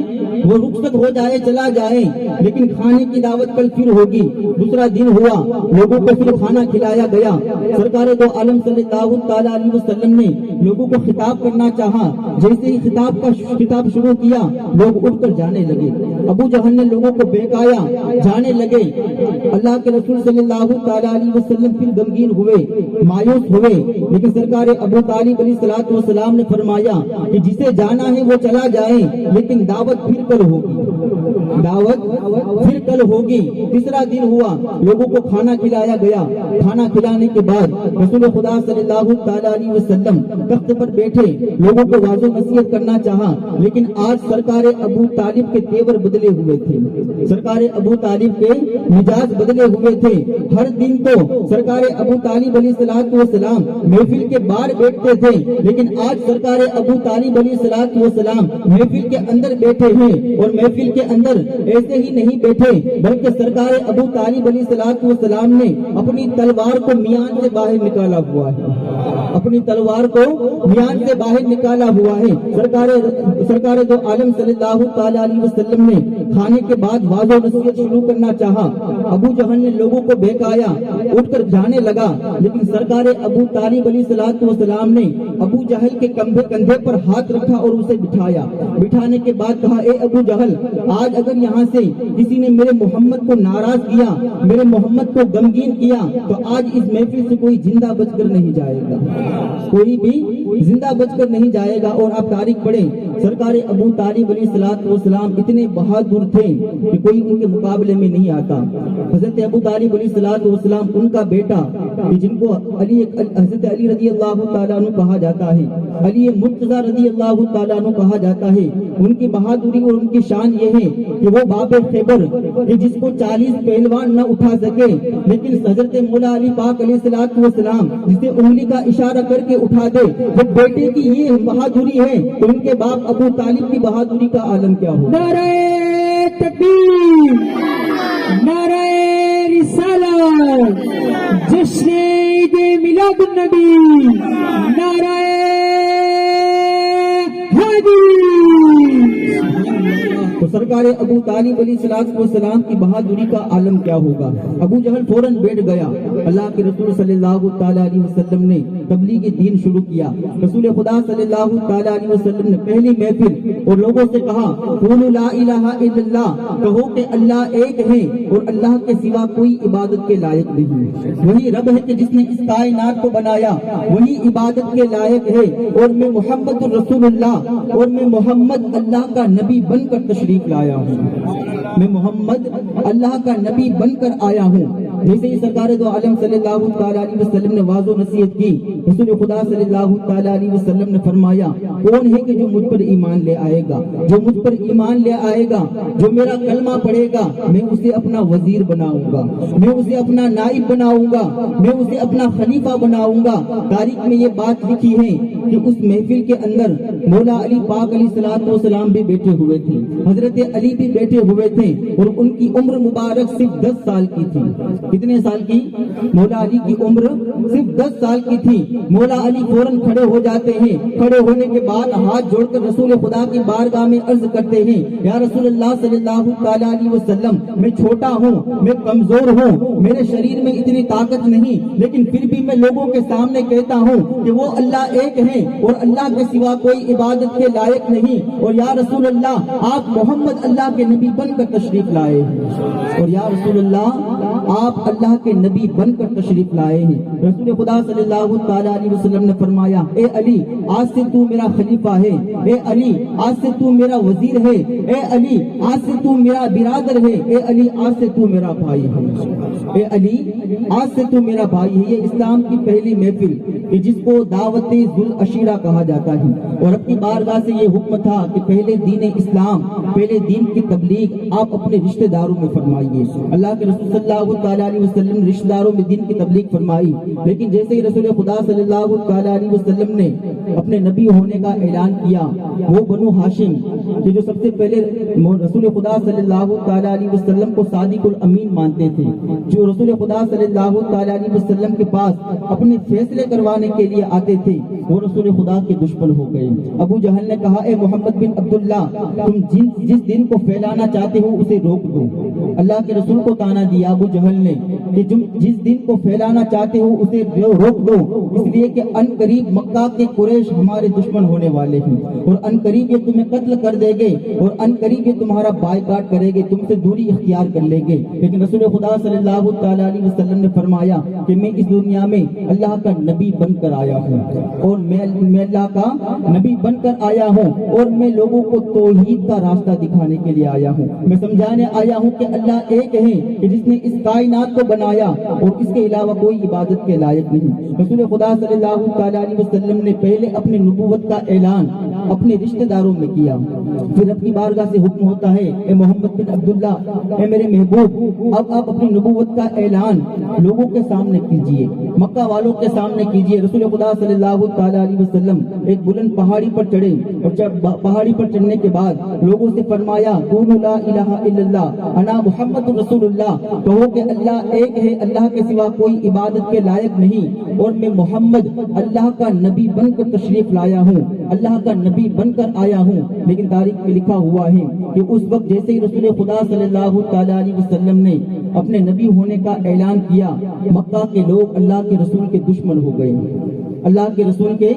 وہ رخصت ہو جائے چلا جائے لیکن کھانے کی دعوت کل پھر ہوگی۔ دوسرا دن ہوا، لوگوں کو پھر کھانا کھلایا گیا۔ سرکار دو عالم صلی اللہ تعالیٰ علیہ وسلم نے لوگوں کو خطاب کرنا چاہا، جیسے ہی خطاب شروع کیا لوگ اٹھ کر جانے لگے۔ ابو جہل نے لوگوں کو بہکایا، جانے لگے۔ اللہ کے رسول صلی اللہ تعالیٰ علیہ وسلم پھر غمگین ہوئے، مایوس ہوئے، لیکن سرکار ابو طالب علیہ السلام نے فرمایا کہ جسے جانا ہے وہ چلا جائے لیکن دعوت پھر کل ہوگی، دعوت پھر کل ہوگی۔ تیسرا دن ہوا، لوگوں کو کھانا کھلایا گیا۔ کھانا کھلانے کے بعد رسول خدا صلی اللہ تعالیٰ علیہ وسلم تخت پر بیٹھے، لوگوں کو واضح نصیحت کرنا چاہا، لیکن آج سرکار ابو طالب کے تیور بدلے ہوئے تھے، سرکار ابو طالب کے مزاج بدلے ہوئے تھے۔ ہر دن تو سرکار ابو طالب علیہ السلام محفل کے باہر بیٹھتے تھے، لیکن آج سرکار ابو طالب علیہ السلام محفل کے اندر بیٹھے ہیں اور محفل کے اندر ایسے ہی نہیں بیٹھے بلکہ سرکار ابو طالب علیہ الصلوۃ والسلام نے اپنی تلوار کو میان سے باہر نکالا ہوا ہے، اپنی تلوار کو میان سے باہر نکالا ہوا ہے۔ سرکار دو عالم صلی اللہ تعالی علیہ وسلم نے کھانے کے بعد واضح نصیحت شروع کرنا چاہا، ابو جہل نے لوگوں کو بہکایا، اٹھ کر جانے لگا، لیکن سرکار ابو طالب علیہ الصلوۃ والسلام نے ابو جہل کے کندھے پر ہاتھ رکھا اور اسے بٹھایا۔ بٹھانے کے بعد کہا، اے ابو جہل، آج اگر یہاں سے کسی نے میرے محمد کو ناراض کیا، میرے محمد کو غمگین کیا، تو آج اس محفل سے کوئی زندہ بچ کر نہیں جائے گا، کوئی بھی زندہ بچ کر نہیں جائے گا۔ اور آپ تاریخ پڑھیں، سرکار ابو طالب علیہ الصلوۃ والسلام اتنے بہادر تھے کہ کوئی ان کے مقابلے میں نہیں آتا۔ حضرت ابو طالب علیہ الصلوۃ والسلام ان کا بیٹا جن کو حضرت علی رضی اللہ تعالیٰ عنہ کہا جاتا ہے، علی مرتضیٰ رضی اللہ تعالیٰ عنہ کہا جاتا ہے، ان کی بہادری اور ان کی شان یہ ہے کہ وہ باب خیبر کہ جس کو 40 پہلوان نہ اٹھا سکے، لیکن حضرت مولا علی پاک علیہ الصلوۃ والسلام جسے انگلی کا اشارہ کر کے اٹھا دے، جب بیٹے کی یہ بہادری ہے تو ان کے باپ ابو طالب کی بہادری کا عالم کیا ہو۔ نعرہ تکبیر، نعرہ رسالت، جشن عید میلاد النبی، نعرہ تو سرکار ابو طالب علیہ الصلوۃ والسلام کی بہادری کا عالم کیا ہوگا۔ ابو جہل فوراً بیٹھ گیا۔ اللہ کے رسول صلی اللہ تعالی علیہ وسلم نے تبلیغ دین شروع کیا۔ رسول خدا صلی اللہ تعالی علیہ وسلم نے پہلی محفل اور لوگوں سے کہا، قولوا لا الہ الا اللہ، کہو کہ اللہ ایک ہے اور اللہ کے سوا کوئی عبادت کے لائق نہیں۔ وہی رب ہے کہ جس نے اس کائنات کو بنایا، وہی عبادت کے لائق ہے، اور میں محمد الرسول اللہ، اور میں محمد اللہ کا نبی بن کر تشریف لایا ہوں، میں محمد اللہ کا نبی بن کر آیا ہوں۔ جیسے ہی سرکار دو عالم صلی اللہ تعالی علیہ وسلم نے واضح نصیحت کی، رسول خدا صلی اللہ تعالی علیہ وسلم نے فرمایا، کون ہے کہ جو مجھ پر ایمان لے آئے گا، جو مجھ پر ایمان لے آئے گا، جو میرا کلمہ پڑھے گا، میں اسے اپنا وزیر بناؤں گا، میں اسے اپنا نائب بناؤں گا، میں اسے اپنا خلیفہ بناؤں گا۔ تاریخ میں یہ بات لکھی ہے کہ اس محفل کے اندر مولا علی پاک علیہ الصلوۃ والسلام بھی بیٹھے ہوئے تھے، حضرت علی بھی بیٹھے ہوئے تھے، اور ان کی عمر مبارک صرف 10 سال کی تھی۔ کتنے سال کی؟ مولا علی کی عمر صرف 10 سال کی تھی۔ مولا علی فوراً کھڑے ہو جاتے ہیں، کھڑے ہونے کے بعد ہاتھ جوڑ کر رسول خدا کی بارگاہ میں عرض کرتے ہیں، یا رسول اللہ صلی اللہ تعالی علیہ وسلم، میں چھوٹا ہوں، میں کمزور ہوں، میرے شریر میں اتنی طاقت نہیں، لیکن پھر بھی میں لوگوں کے سامنے کہتا ہوں کہ وہ اللہ ایک ہے اور اللہ کے سوا کوئی عبادت کے لائق نہیں، اور یا رسول اللہ آپ محمد اللہ کے نبی بن کر تشریف لائے ہیں، اور یا رسول اللہ آپ اللہ کے نبی بن کر تشریف لائے ہیں۔ رسول خدا صلی اللہ تعالی علیہ وسلم نے فرمایا، اے علی آج سے تو میرا خلیفہ ہے، اے علی آج سے تو میرا وزیر ہے، اے علی آج سے تو میرا برادر ہے، اے علی آج سے تو میرا بھائی ہے، اے علی آج سے تو میرا بھائی ہے۔ یہ اسلام کی پہلی محفل کہ جس کو دعوت ذوالعشیرہ کہا جاتا ہے، اور اب کی بارگاہ سے یہ حکم تھا کہ پہلے دین اسلام، پہلے دین کی تبلیغ آپ اپنے رشتہ داروں میں فرمائیے۔ اللہ کے رسول صلی اللہ تعالی علیہ وسلم نے رشتہ داروں میں دین کی تبلیغ فرمائی، لیکن جیسے ہی رسول خدا صلی اللہ تعالی علیہ وسلم نے اپنے نبی ہونے کا اعلان کیا، وہ بنو ہاشم کہ جو سب سے پہلے رسول خدا صلی اللہ تعالی علیہ وسلم کو صادق الامین مانتے تھے، جو رسول خدا صلی اللہ تعالی علیہ وسلم کے پاس اپنے فیصلے کروانے کے لیے آتے تھے، وہ رسول خدا کے دشمن ہو گئے۔ ابو جہل نے کہا، اے محمد بن عبداللہ، تم جس دن کو پھیلانا چاہتے ہو اسے روک دو۔ اللہ کے رسول کو تانا دیا ابو جہل نے کہ جس دن کو پھیلانا چاہتے ہو اسے روک دو، اس لیے کہ ان قریب مکہ کے قریش ہمارے دشمن ہونے والے ہیں، اور ان قریب یہ تمہیں قتل کر دے گے، اور ان قریب یہ تمہارا بائیکاٹ کرے گے، تم سے دوری اختیار کر لیں گے۔ لیکن رسول خدا صلی اللہ تعالی علیہ وسلم نے فرمایا کہ میں اس دنیا میں اللہ کا نبی بن کر آیا ہوں، اور میں اللہ کا نبی بن کر آیا ہوں، اور میں لوگوں کو توحید کا راستہ دکھانے کے لیے آیا ہوں، میں سمجھانے آیا ہوں کہ اللہ ایک ہے کہ جس نے اس کائنات کو بنایا اور اس کے علاوہ کوئی عبادت کے لائق نہیں۔ رسول خدا صلی اللہ تعالی علیہ وسلم نے پہلے اپنی نبوت کا اعلان اپنے رشتہ داروں میں کیا۔ پھر رب کی بارگاہ سے حکم ہوتا ہے، اے محمد بن عبداللہ، اے میرے محبوب، اب آپ اپنی نبوت کا اعلان لوگوں کے سامنے کیجئے، مکہ والوں کے سامنے کیجئے۔ رسول خدا صلی اللہ تعالی علیہ وسلم ایک بلند پہاڑی پر چڑھے اور پہاڑی پر چڑھنے کے بعد لوگوں سے فرمایا، قولوا لا الہ الا اللہ انا محمد رسول اللہ، کہو کہ اللہ ایک ہے، اللہ کے سوا کوئی عبادت کے لائق نہیں، اور میں محمد اللہ کا نبی بن کر تشریف لایا ہوں، اللہ کا نبی بن کر آیا ہوں۔ لیکن تاریخ میں لکھا ہوا ہے کہ اس وقت جیسے ہی رسول خدا صلی اللہ تعالی علیہ وسلم نے اپنے نبی ہونے کا اعلان کیا، مکہ کے لوگ اللہ کے رسول کے دشمن ہو گئے، اللہ کے رسول کے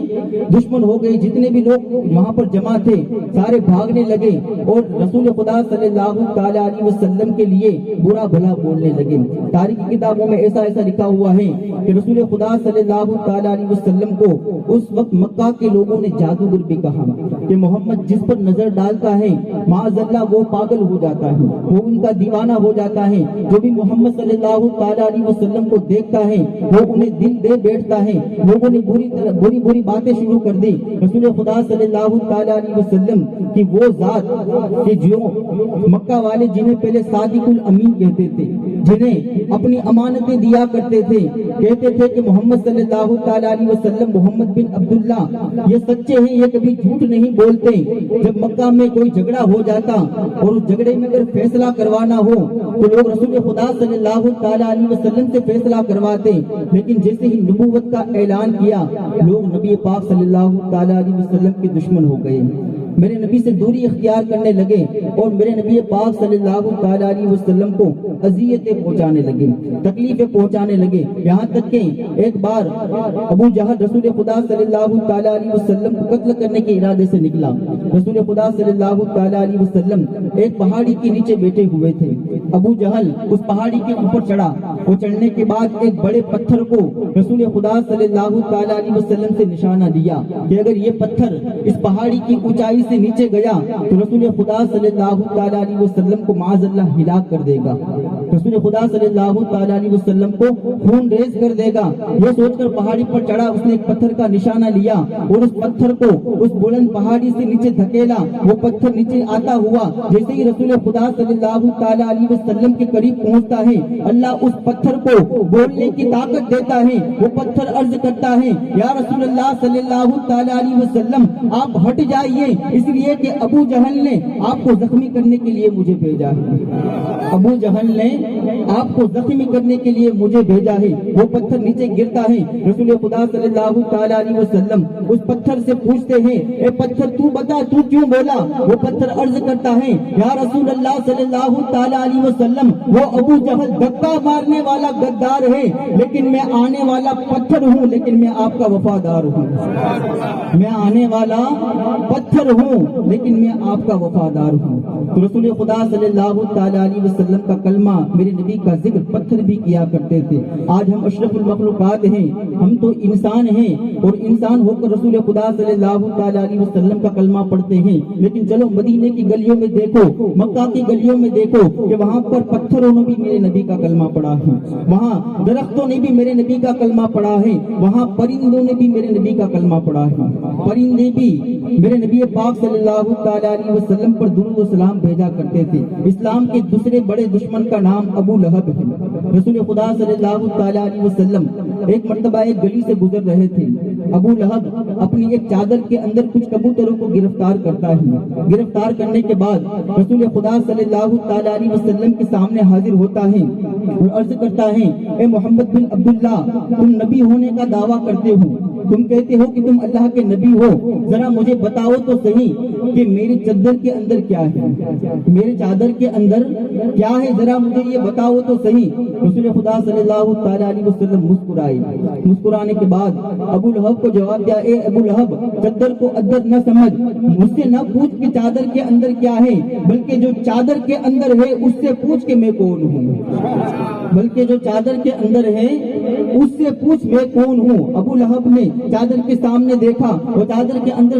دشمن ہو گئے۔ جتنے بھی لوگ وہاں پر جمع تھے سارے بھاگنے لگے اور رسول خدا صلی اللہ تعالی علیہ وسلم کے لیے برا بھلا بولنے لگے۔ تاریخ کی کتابوں میں ایسا لکھا ہوا ہے کہ رسول خدا صلی اللہ تعالی علیہ وسلم کو اس وقت مکہ کے لوگوں نے جادوگر بھی کہا کہ محمد جس پر نظر ڈالتا ہے معاذ اللہ وہ پاگل ہو جاتا ہے، وہ ان کا دیوانہ ہو جاتا ہے، جو بھی محمد صلی اللہ تعالی علیہ وسلم کو دیکھتا ہے وہ انہیں دل دے بیٹھتا ہے۔ لوگوں نے بری باتیں شروع کر دی۔ رسول خدا صلی اللہ تعالی علیہ وسلم کی وہ ذات کہ جو مکہ والے جنہیں پہلے صادق الامین کہتے تھے، جنہیں اپنی امانتیں دیا کرتے تھے، کہتے تھے کہ محمد صلی اللہ تعالی علیہ وسلم محمد بن عبداللہ یہ سچے ہیں، یہ کبھی جھوٹ نہیں بولتے۔ جب مکہ میں کوئی جھگڑا ہو جاتا اور اس جھگڑے میں اگر فیصلہ کروانا ہو تو لوگ رسول خدا صلی اللہ تعالی علیہ وسلم سے فیصلہ کرواتے، لیکن جیسے ہی نبوت کا اعلان کیا لوگ نبی پاک صلی اللہ تعالی علیہ وسلم کے دشمن ہو گئے، میرے نبی سے دوری اختیار کرنے لگے اور میرے نبی پاک صلی اللہ تعالی علیہ وسلم کو اذیتیں پہنچانے لگے، تکلیفیں پہنچانے لگے۔ یہاں تک کہ ایک بار ابو جہل رسول خدا صلی اللہ تعالی علیہ وسلم کو قتل کرنے کے ارادے سے نکلا۔ رسول خدا صلی اللہ تعالی علیہ وسلم ایک پہاڑی کے نیچے بیٹھے ہوئے تھے، ابو جہل اس پہاڑی کے اوپر چڑھا، وہ چڑھنے کے بعد ایک بڑے پتھر کو رسول خدا صلی اللہ تعالی علیہ وسلم سے نشانہ دیا کہ اگر یہ پتھر اس پہاڑی کی اونچائی سے نیچے گیا تو رسول خدا صلی اللہ تعالی علیہ وسلم کو معاذ اللہ ہلاک کر دے گا، رسول خدا صلی اللہ تعالی علیہ وسلم کو خون ریز کر دے گا۔ یہ سوچ کر پہاڑی پر چڑھا، اس نے ایک پتھر کا نشانہ لیا اور اس پتھر کو اس بلند پہاڑی سے نیچے دھکیلا، وہ پتھر نیچے آتا ہوا جیسے ہی رسول خدا صلی اللہ تعالی علیہ وسلم کے قریب پہنچتا ہے اللہ اس پتھر کو بولنے کی طاقت دیتا ہے۔ وہ پتھر عرض کرتا ہے، یا رسول اللہ صلی اللہ تعالی علیہ وسلم آپ ہٹ جائیے، اس لیے کہ ابو جہل نے آپ کو زخمی کرنے کے لیے مجھے بھیجا ہے، ابو جہل نے آپ کو زخمی کرنے کے لیے مجھے بھیجا ہے۔ وہ پتھر نیچے گرتا ہے، رسول خدا صلی اللہ تعالی علیہ وسلم اس پتھر سے پوچھتے ہیں، اے پتھر تو بتا تو کیوں بولا؟ وہ پتھر عرض کرتا ہے، یا رسول اللہ صلی اللہ تعالی علیہ وسلم وہ ابو جہل دھکا مارنے والا غدار ہے، لیکن میں آنے والا پتھر ہوں، لیکن میں آپ کا وفادار ہوں، میں آنے والا پتھر ہوں لیکن میں آپ کا وفادار ہوں۔ تو رسول خدا صلی اللہ تعالی علیہ وسلم کا کلمہ، میرے نبی کا ذکر پتھر بھی کیا کرتے تھے۔ آج ہم اشرف المخلوقات ہیں، ہم تو انسان ہیں اور انسان ہو کر رسول خدا صلی اللہ تعالی علیہ وسلم کا کلمہ پڑھتے ہیں، لیکن چلو مدینے کی گلیوں میں دیکھو، مکہ کی گلیوں میں دیکھو کہ وہاں پر پتھروں نے بھی میرے نبی کا کلمہ پڑھا ہے، وہاں درختوں نے بھی میرے نبی کا کلمہ پڑھا ہے، وہاں پرندوں نے بھی میرے نبی کا کلمہ پڑھا ہے، پرندے بھی میرے نبی پاک صلی اللہ تعالی علیہ وسلم پر درود و سلام بھیجا کرتے تھے۔ اسلام کے دوسرے بڑے دشمن کا نام ابو لہب ہے۔ رسول خدا صلی اللہ تعالی علیہ وسلم ایک مرتبہ ایک گلی سے گزر رہے تھے، ابو لہب اپنی ایک چادر کے اندر کچھ کبوتروں کو گرفتار کرتا ہے، گرفتار کرنے کے بعد رسول خدا صلی اللہ تعالی علیہ وسلم کے سامنے حاضر ہوتا ہے اور عرض کرتا ہے، اے محمد بن عبداللہ تم نبی ہونے کا دعویٰ کرتے ہو، تم کہتے ہو کہ تم اللہ کے نبی ہو، ذرا مجھے بتاؤ تو صحیح کہ میری چادر کے اندر کیا ہے، میرے چادر کے اندر کیا ہے، ذرا مجھے یہ بتاؤ تو صحیح۔ رسول خدا صلی اللہ تعالی علیہ وسلم مسکرائے، مسکرانے کے بعد ابو لہب کو جواب دیا، اے ابو لہب چادر کو ادر نہ سمجھ، مجھ سے نہ پوچھ کہ چادر کے اندر کیا ہے، بلکہ جو چادر کے اندر ہے اس سے پوچھ کہ میں کون ہوں، بلکہ جو چادر کے اندر ہے اس سے پوچھ میں کون ہوں۔ ابو لہب نے چادر کے سامنے دیکھا، وہ چادر کے اندر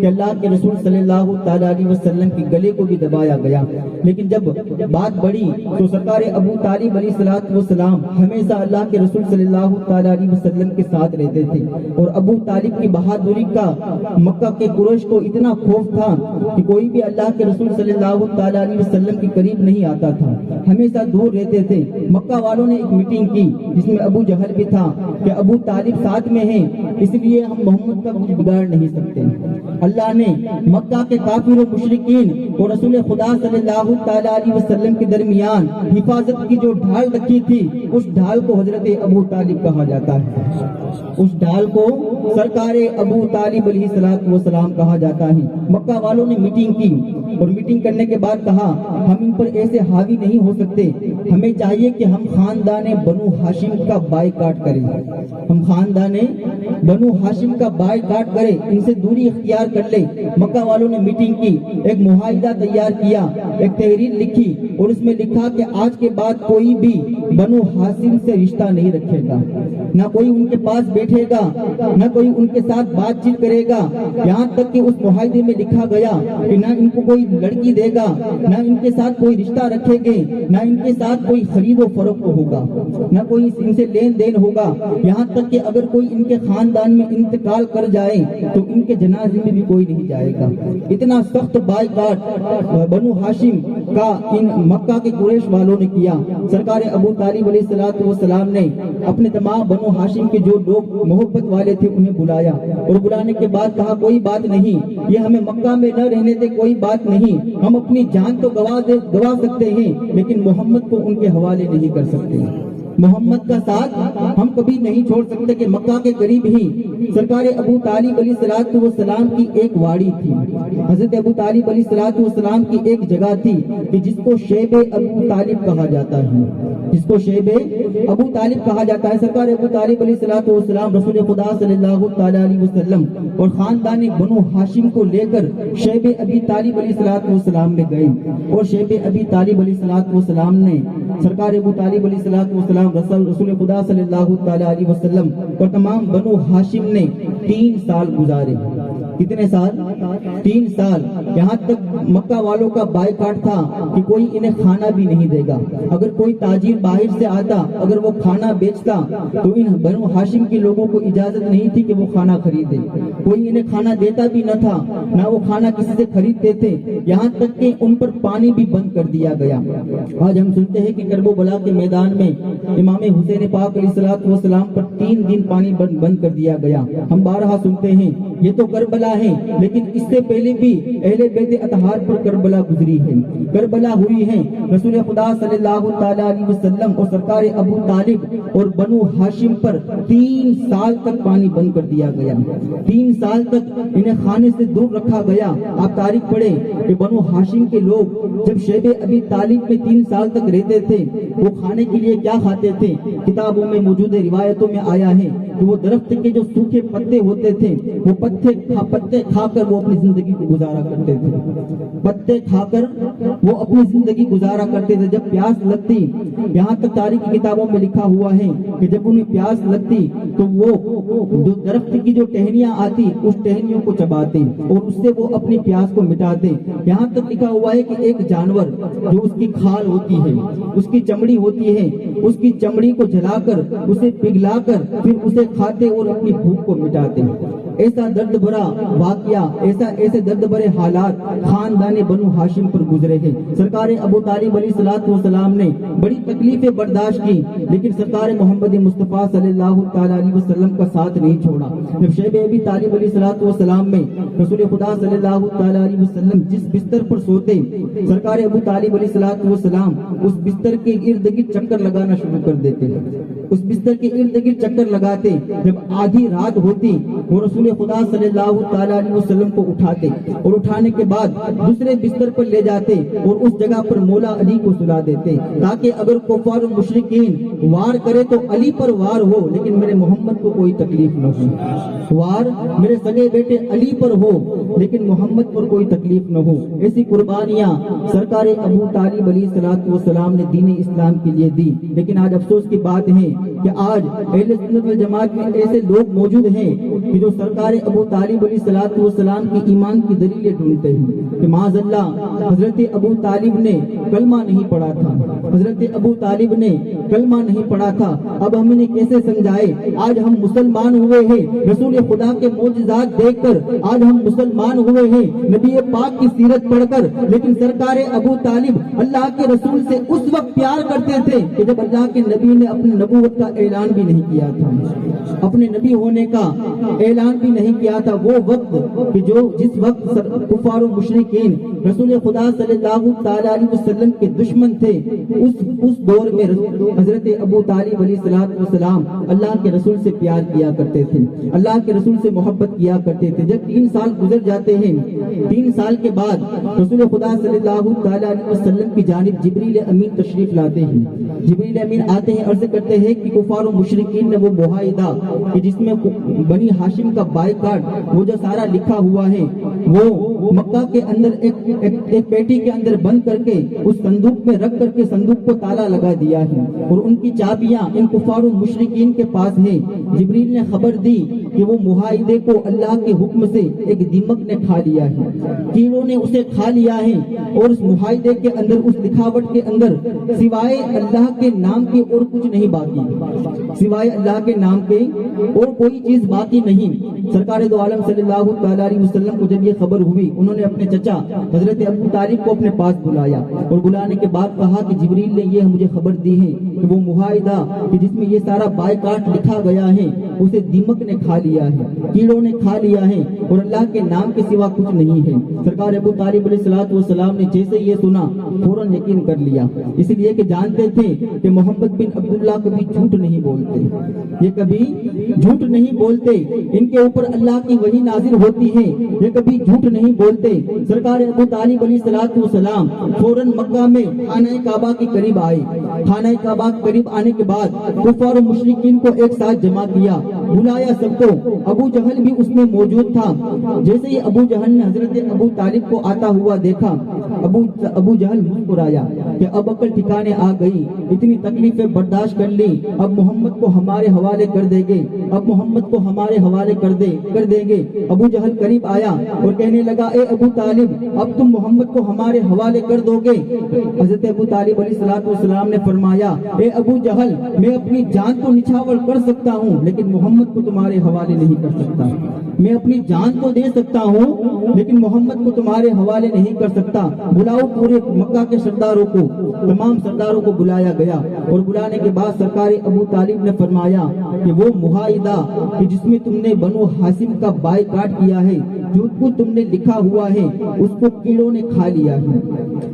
کہ اللہ کے رسول صلی اللہ تعالیٰ علیہ وسلم کے گلے کو بھی دبایا گیا، لیکن جب بات بڑھی تو سرکار ابو طالب علیہ الصلوۃ والسلام ہمیشہ اللہ کے رسول صلی اللہ تعالیٰ علیہ وسلم کے ساتھ رہتے تھے، اور ابو طالب کی بہادری کا مکہ کے قریش کو اتنا خوف تھا کہ کوئی بھی اللہ کے رسول صلی اللہ تعالیٰ علیہ وسلم کے قریب نہیں آتا تھا، ہمیشہ دور رہتے تھے۔ مکہ والوں نے ایک میٹنگ کی جس میں ابو جہل بھی تھا کہ ابو طالب ساتھ میں ہیں، اس لیے ہم محمد کا کچھ بگاڑ نہیں سکتے۔ اللہ نے مکہ کے کافر و مشرکین اور رسول خدا صلی اللہ تعالیٰ علیہ وسلم کے درمیان حفاظت کی جو ڈھال رکھی تھی، اس ڈھال کو حضرت ابو طالب کہا جاتا ہے، اس ڈھال کو سرکار ابو طالب علیہ السلام کہا جاتا ہے۔ مکہ والوں نے میٹنگ کی اور میٹنگ کرنے کے بعد کہا ہم ان پر ایسے حاوی نہیں ہو سکتے، ہمیں چاہیے کہ ہم خاندان بنو ہاشم کا بائیکاٹ کریں، ہم خاندان بنو ہاشم کا بائیکاٹ کریں، ان سے دوری اختیار کر لیں۔ مکہ والوں نے میٹنگ کی، ایک معاہدہ تیار کیا، ایک تحریر لکھی اور اس میں لکھا کہ آج کے بعد کوئی بھی بنو ہاشم سے رشتہ نہیں رکھے گا، نہ کوئی ان کے پاس بیٹھے گا، نہ کوئی ان کے ساتھ بات چیت کرے گا، یہاں تک کہ اس معاہدے میں لکھا گیا کہ نہ ان کو کوئی لڑکی دے گا، نہ ان کے ساتھ کوئی رشتہ رکھے گے، نہ ان کے ساتھ کوئی خرید و فروخت ہوگا، نہ کوئی ان سے لین دین ہوگا، یہاں تک کہ اگر کوئی ان کے خاندان میں انتقال کر جائے تو ان کے جنازے میں بھی کوئی نہیں جائے گا۔ اتنا سخت بائیکاٹ بنو ہاشم کا ان مکہ کے قریش والوں نے کیا۔ سرکار ابو طالب علیہ السلام نے اپنے تمام بنو ہاشم کے جو لوگ محبت والے تھے انہیں بلایا، اور بلانے کے بعد کہا کوئی بات نہیں، یہ ہمیں مکہ میں نہ رہنے دے، کوئی بات نہیں، ہم اپنی جان تو گوا سکتے ہیں لیکن محمد کو ان کے حوالے نہیں کر سکتے، محمد کا ساتھ ہم کبھی نہیں چھوڑ سکتے۔ کہ مکہ کے قریب ہی سرکار ابو طالب علیہ السلام کی ایک واڑی تھی، حضرت ابو طالب علیہ السلام کی ایک جگہ تھی کہ جس کو شیب ابو طالب کہا جاتا ہے، جس کو شیب ابو طالب کہا جاتا ہے۔ سرکار ابو طالب علیہ السلام رسول خدا صلی اللہ تعالیٰ علیہ وسلم اور خاندان بنو ہاشم کو لے کر شیب ابی طالب علیہ السلام میں گئے، اور شیب ابی طالب علیہ السلام نے سرکار ابو طالب علیہ السلام رسول خدا صلی اللہ تعالیٰ علیہ وسلم اور تمام بنو ہاشم نے 3 سال گزارے۔ کتنے سال؟ 3 سال، یہاں تک مکہ والوں کا بائیکاٹ تھا کہ کوئی انہیں کھانا بھی نہیں دے گا، اگر کوئی تاجر باہر سے آتا اگر وہ کھانا بیچتا تو ان بنو ہاشم کے لوگوں کو اجازت نہیں تھی کہ وہ کھانا خریدے، کوئی انہیں کھانا دیتا بھی نہ تھا، نہ وہ کھانا کسی سے خریدتے تھے، یہاں تک کہ ان پر پانی بھی بند کر دیا گیا۔ آج ہم سنتے ہیں کہ کرب و بلا کے میدان میں امام حسین پاک علیہ السلام پر 3 دن پانی بند کر دیا گیا۔ ہم بارہا سنتے ہیں یہ تو کربلا ہے، لیکن اس سے پہلے بھی اہل بیت اطہار پر کربلا گزری ہے، کربلا ہوئی ہے۔ رسول خدا صلی اللہ تعالیٰ علیہ وسلم اور سرکار ابو طالب اور بنو ہاشم پر 3 سال تک پانی بند کر دیا گیا، 3 سال تک انہیں کھانے سے دور رکھا گیا۔ آپ تاریخ پڑھیں کہ بنو ہاشم کے لوگ جب شیب ابی طالب میں 3 سال تک رہتے تھے وہ کھانے کے لیے کیا کھاتے تھے؟ کتابوں میں موجود روایتوں میں آیا ہے کہ وہ درخت کے جو سوکھے پتے ہوتے تھے وہ پتے کھا کر وہ اپنی زندگی کو گزارا کرتے تھے، پتے کھا کر وہ اپنی زندگی گزارا کرتے تھے۔ جب پیاس لگتی، یہاں تک تاریخی کتابوں میں لکھا ہوا ہے کہ جب انہیں پیاس لگتی تو وہ درخت کی جو ٹہنیاں آتی اس ٹہنیوں کو چباتے اور اس سے وہ اپنی پیاس کو مٹاتے۔ یہاں تک لکھا ہوا ہے کہ ایک جانور جو اس کی کھال ہوتی ہے، اس کی چمڑی ہوتی ہے، اس کی چمڑی کو جلا کر اسے پگھلا کر پھر اسے کھاتے اور اپنی بھوک کو مٹاتے۔ ایسا درد بھرا واقعہ، ایسے درد بھرے حالات خاندان بنو ہاشم پر گزرے ہیں۔ سرکار ابو طالب علیہ السلام نے بڑی تکلیفیں برداشت کی لیکن سرکار محمد مصطفیٰ صلی اللہ تعالیٰ علیہ وسلم کا ساتھ نہیں چھوڑا۔ جب شیب ابی طالب علیہ السلام میں رسول خدا صلی اللہ تعالیٰ علیہ وسلم جس بستر پر سوتے، سرکار ابو طالب علیہ السلام اس بستر کے ارد گرد چکر لگانا شروع کر دیتے، اس بستر کے ارد گرد چکر لگاتے۔ جب آدھی رات ہوتی وہ رسول خدا صلی اللہ تعالیٰ علیہ وسلم کو اٹھاتے اور اٹھانے کے بعد دوسرے بستر پر لے جاتے اور اس جگہ پر مولا علی کو سلا دیتے تاکہ اگر کفار و مشرکین وار کرے تو علی پر وار ہو لیکن میرے محمد کو کوئی تکلیف نہ ہو، وار میرے سگے بیٹے علی پر ہو لیکن محمد پر کوئی تکلیف نہ ہو۔ ایسی قربانیاں سرکار ابو طالب علیہ السلام نے دین اسلام کے لیے دی۔ لیکن آج افسوس کی بات ہے کہ آج اہل سنت والجماعت میں ایسے لوگ موجود ہیں کہ جو سرکار ابو طالب علیہ الصلوۃ والسلام کی ایمان کی دلیلیں ڈھونڈتے ہیں کہ معاذ اللہ حضرت ابو طالب نے کلمہ نہیں پڑھا تھا، حضرت ابو طالب نے کلمہ نہیں پڑھا تھا، اب ہم انہیں کیسے سمجھائے؟ آج ہم مسلمان ہوئے ہیں، رسول خدا کے معجزات دیکھ کر آج ہم مسلمان ہوئے ہیں، نبی پاک کی سیرت پڑھ کر، لیکن سرکار ابو طالب اللہ کے رسول سے اس وقت پیار کرتے تھے کہ جب اللہ کے نبی نے اپنے نبوت کا اعلان بھی نہیں کیا تھا، اپنے نبی ہونے کا اعلان بھی نہیں کیا تھا۔ وہ وقت کہ جس وقت کفار و مشرکین رسول خدا صلی اللہ تعالی علیہ وسلم کے دشمن تھے، اس دور میں حضرت ابو طالب علیہ السلام اللہ کے رسول سے پیار کیا کرتے تھے، اللہ کے رسول سے محبت کیا کرتے تھے۔ جب 3 سال گزر جاتے ہیں، 3 سال کے بعد رسول خدا صلی اللہ تعالی علیہ وسلم کی جانب جبریل امین تشریف لاتے ہیں۔ جبریل امین آتے ہیں، عرض کرتے ہیں کہ کفار و مشرکین نے وہ معاہدہ کہ جس میں بنی ہاشم کا بائیکاٹ وہ جو سارا لکھا ہوا ہے، وہ مکہ کے اندر ایک پیٹی کے اندر بند کر کے اس صندوق میں رکھ کر کے صندوق کو تالا لگا دیا ہے، اور ان کی چابیاں ان کفار و مشرکین کے پاس ہیں۔ جبریل نے خبر دی کہ وہ معاہدے کو اللہ کے حکم سے ایک دیمک نے کھا لیا ہے، کیڑوں نے اسے کھا لیا ہے، اور اس معاہدے کے اندر، اس لکھاوٹ کے اندر سوائے اللہ کے نام کے اور کچھ نہیں باقی، سوائے اللہ کے نام کے اور کوئی چیز باقی نہیں۔ سرکار دو عالم صلی اللہ تعالی علیہ وسلم کو جب یہ خبر ہوئی، انہوں نے اپنے چچا حضرت ابو طالب کو اپنے پاس بلایا، اور بلانے کے بعد کہا کہ جبریل نے یہ مجھے خبر دی ہے کہ وہ معاہدہ کہ جس میں یہ سارا بائیکاٹ لکھا گیا ہے اسے دیمک نے کھا لیا ہے، کیڑوں نے کھا لیا ہے، اور اللہ کے نام کے سوا کچھ نہیں ہے۔ سرکار ابو طالب علیہ الصلوۃ والسلام نے جیسے یہ سنا فوراً یقین کر لیا، اس لیے کہ جانتے تھے کہ محمد بن عبداللہ کبھی جھوٹ نہیں بولتے، یہ کبھی جھوٹ نہیں بولتے، ان کے اوپر اللہ کی وحی نازل ہوتی ہے، یہ کبھی جھوٹ نہیں بولتے۔ سرکار ابو طالب علیہ الصلوۃ والسلام فوراً مکہ میں خانہ کعبہ کے قریب آئے، خانہ کعبہ کے قریب آنے کے بعد کفار و مشرکین کو ایک ساتھ جمع کیا، بلایا سب کو۔ ابو جہل بھی اس میں موجود تھا۔ جیسے ہی ابو جہل نے حضرت ابو طالب کو آتا ہوا دیکھا، ابو جہل مسکرایا کہ اب عقل ٹھکانے آ گئی، اتنی تکلیفیں برداشت کر لی، اب محمد کو ہمارے حوالے کر دیں گے، اب محمد کو ہمارے حوالے کر دیں گے۔ ابو جہل قریب آیا اور کہنے لگا، اے ابو طالب، اب تم محمد کو ہمارے حوالے کر دو گے؟ حضرت ابو طالب علیہ الصلوۃ والسلام نے فرمایا، اے ابو جہل، میں اپنی جان تو نچھاور کر سکتا ہوں لیکن محمد کو تمہارے حوالے نہیں کر سکتا، میں اپنی جان تو دے سکتا ہوں لیکن محمد کو تمہارے حوالے نہیں کر سکتا۔ بلاؤ پورے مکہ کے سرداروں کو، تمام سرداروں کو بلایا گیا، اور بلانے کے بعد سرکار ابو طالب نے فرمایا کہ وہ معاہدہ کہ جس میں تم نے بنو ہاشم کا بائیکاٹ کیا ہے، جو کچھ تم نے لکھا ہوا ہے، اس کو کیڑوں نے کھا لیا ہے،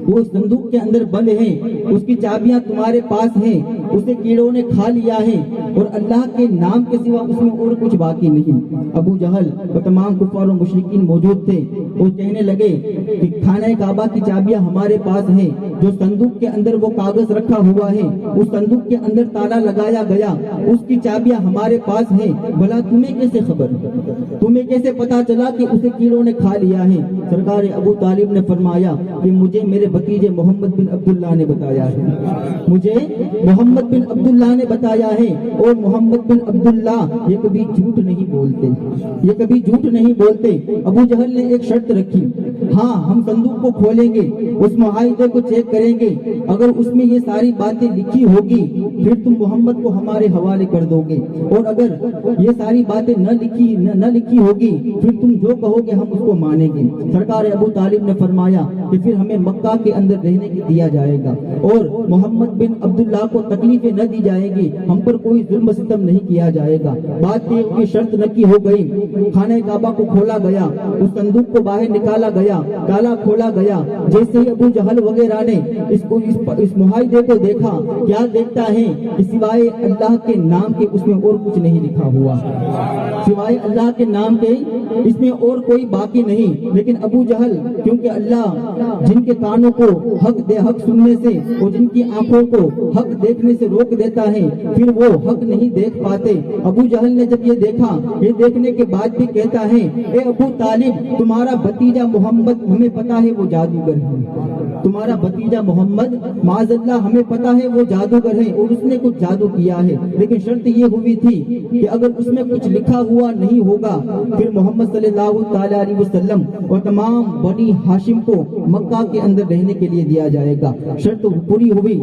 وہ صندوق کے اندر بند ہے، اس کی چابیاں تمہارے پاس ہیں، اسے کیڑوں نے کھا لیا ہے، اور اللہ کے نام کے سوا اس میں اور کچھ باقی نہیں۔ ابو جہل اور تمام کفار و مشرکین موجود تھے، وہ کہنے لگے کہ خانہ کعبہ کی چابیاں ہمارے پاس ہیں، جو صندوق کے اندر وہ کاغذ رکھا ہوا ہے، اس صندوق کے اندر تالا لگایا گیا، اس کی چابیاں ہمارے پاس ہیں، بھلا تمہیں کیسے خبر، تمہیں کیسے پتا چلا کہ اسے کیڑوں نے کھا لیا ہے؟ سرکار ابو طالب نے فرمایا کہ مجھے میرے بھتیجے محمد بن عبداللہ نے بتایا ہے، مجھے محمد بن عبداللہ نے بتایا ہے، اور محمد بن عبداللہ یہ کبھی جھوٹ نہیں بولتے، یہ کبھی جھوٹ نہیں بولتے۔ ابو جہل نے ایک شرط رکھی، ہاں ہم صندوق کو کھولیں گے، اس معاہدے کو چیک کریں گے، اگر اس میں یہ ساری باتیں لکھی ہوگی پھر تم محمد کو ہمارے حوالے کر دو گے، اور اگر یہ ساری باتیں نہ لکھی ہوگی پھر تم جو کہو گے ہم اس کو مانیں گے۔ سرکار ابو طالب نے فرمایا کہ پھر ہمیں مکہ کے اندر رہنے کی دیا جائے گا، اور محمد بن عبداللہ کو تکلیفیں نہ دی جائے گی، ہم پر کوئی ظلم ستم نہیں کیا جائے گا۔ بات یہ شرط نکی ہو گئی، خانہ کعبہ کو کھولا گیا، اس صندوق کو باہر نکالا گیا، تالا کھولا گیا۔ جیسے ہی ابو جہل وغیرہ نے اس معاہدے کو دیکھا، کیا دیکھتا ہے کہ سوائے اللہ کے نام کے اس میں اور کچھ نہیں لکھا ہوا، سوائے اللہ کے نام کے اس میں اور کوئی باقی نہیں۔ لیکن ابو جہل، کیونکہ اللہ جن کے کانوں کو حق سننے سے اور جن کی آنکھوں کو حق دیکھنے سے روک دیتا ہے، پھر وہ حق نہیں دیکھ پاتے۔ ابو جہل نے جب یہ دیکھا، یہ دیکھنے کے بعد بھی کہتا ہے، اے ابو طالب، تمہارا بھتیجا محمد ہمیں پتا ہے وہ جادوگر ہے، تمہارا بھتیجا محمد معاذ اللہ ہمیں پتا ہے وہ جادوگر ہے اور اس نے کچھ جادو کیا ہے، لیکن شرط یہ ہوئی تھی کہ اگر اس میں کچھ لکھا ہوا ہوا نہیں ہوگا پھر محمد صلی اللہ تعالی علیہ وسلم اور تمام بنی ہاشم کو مکہ کے اندر رہنے کے لیے دیا جائے گا۔ شرط پوری ہوئی،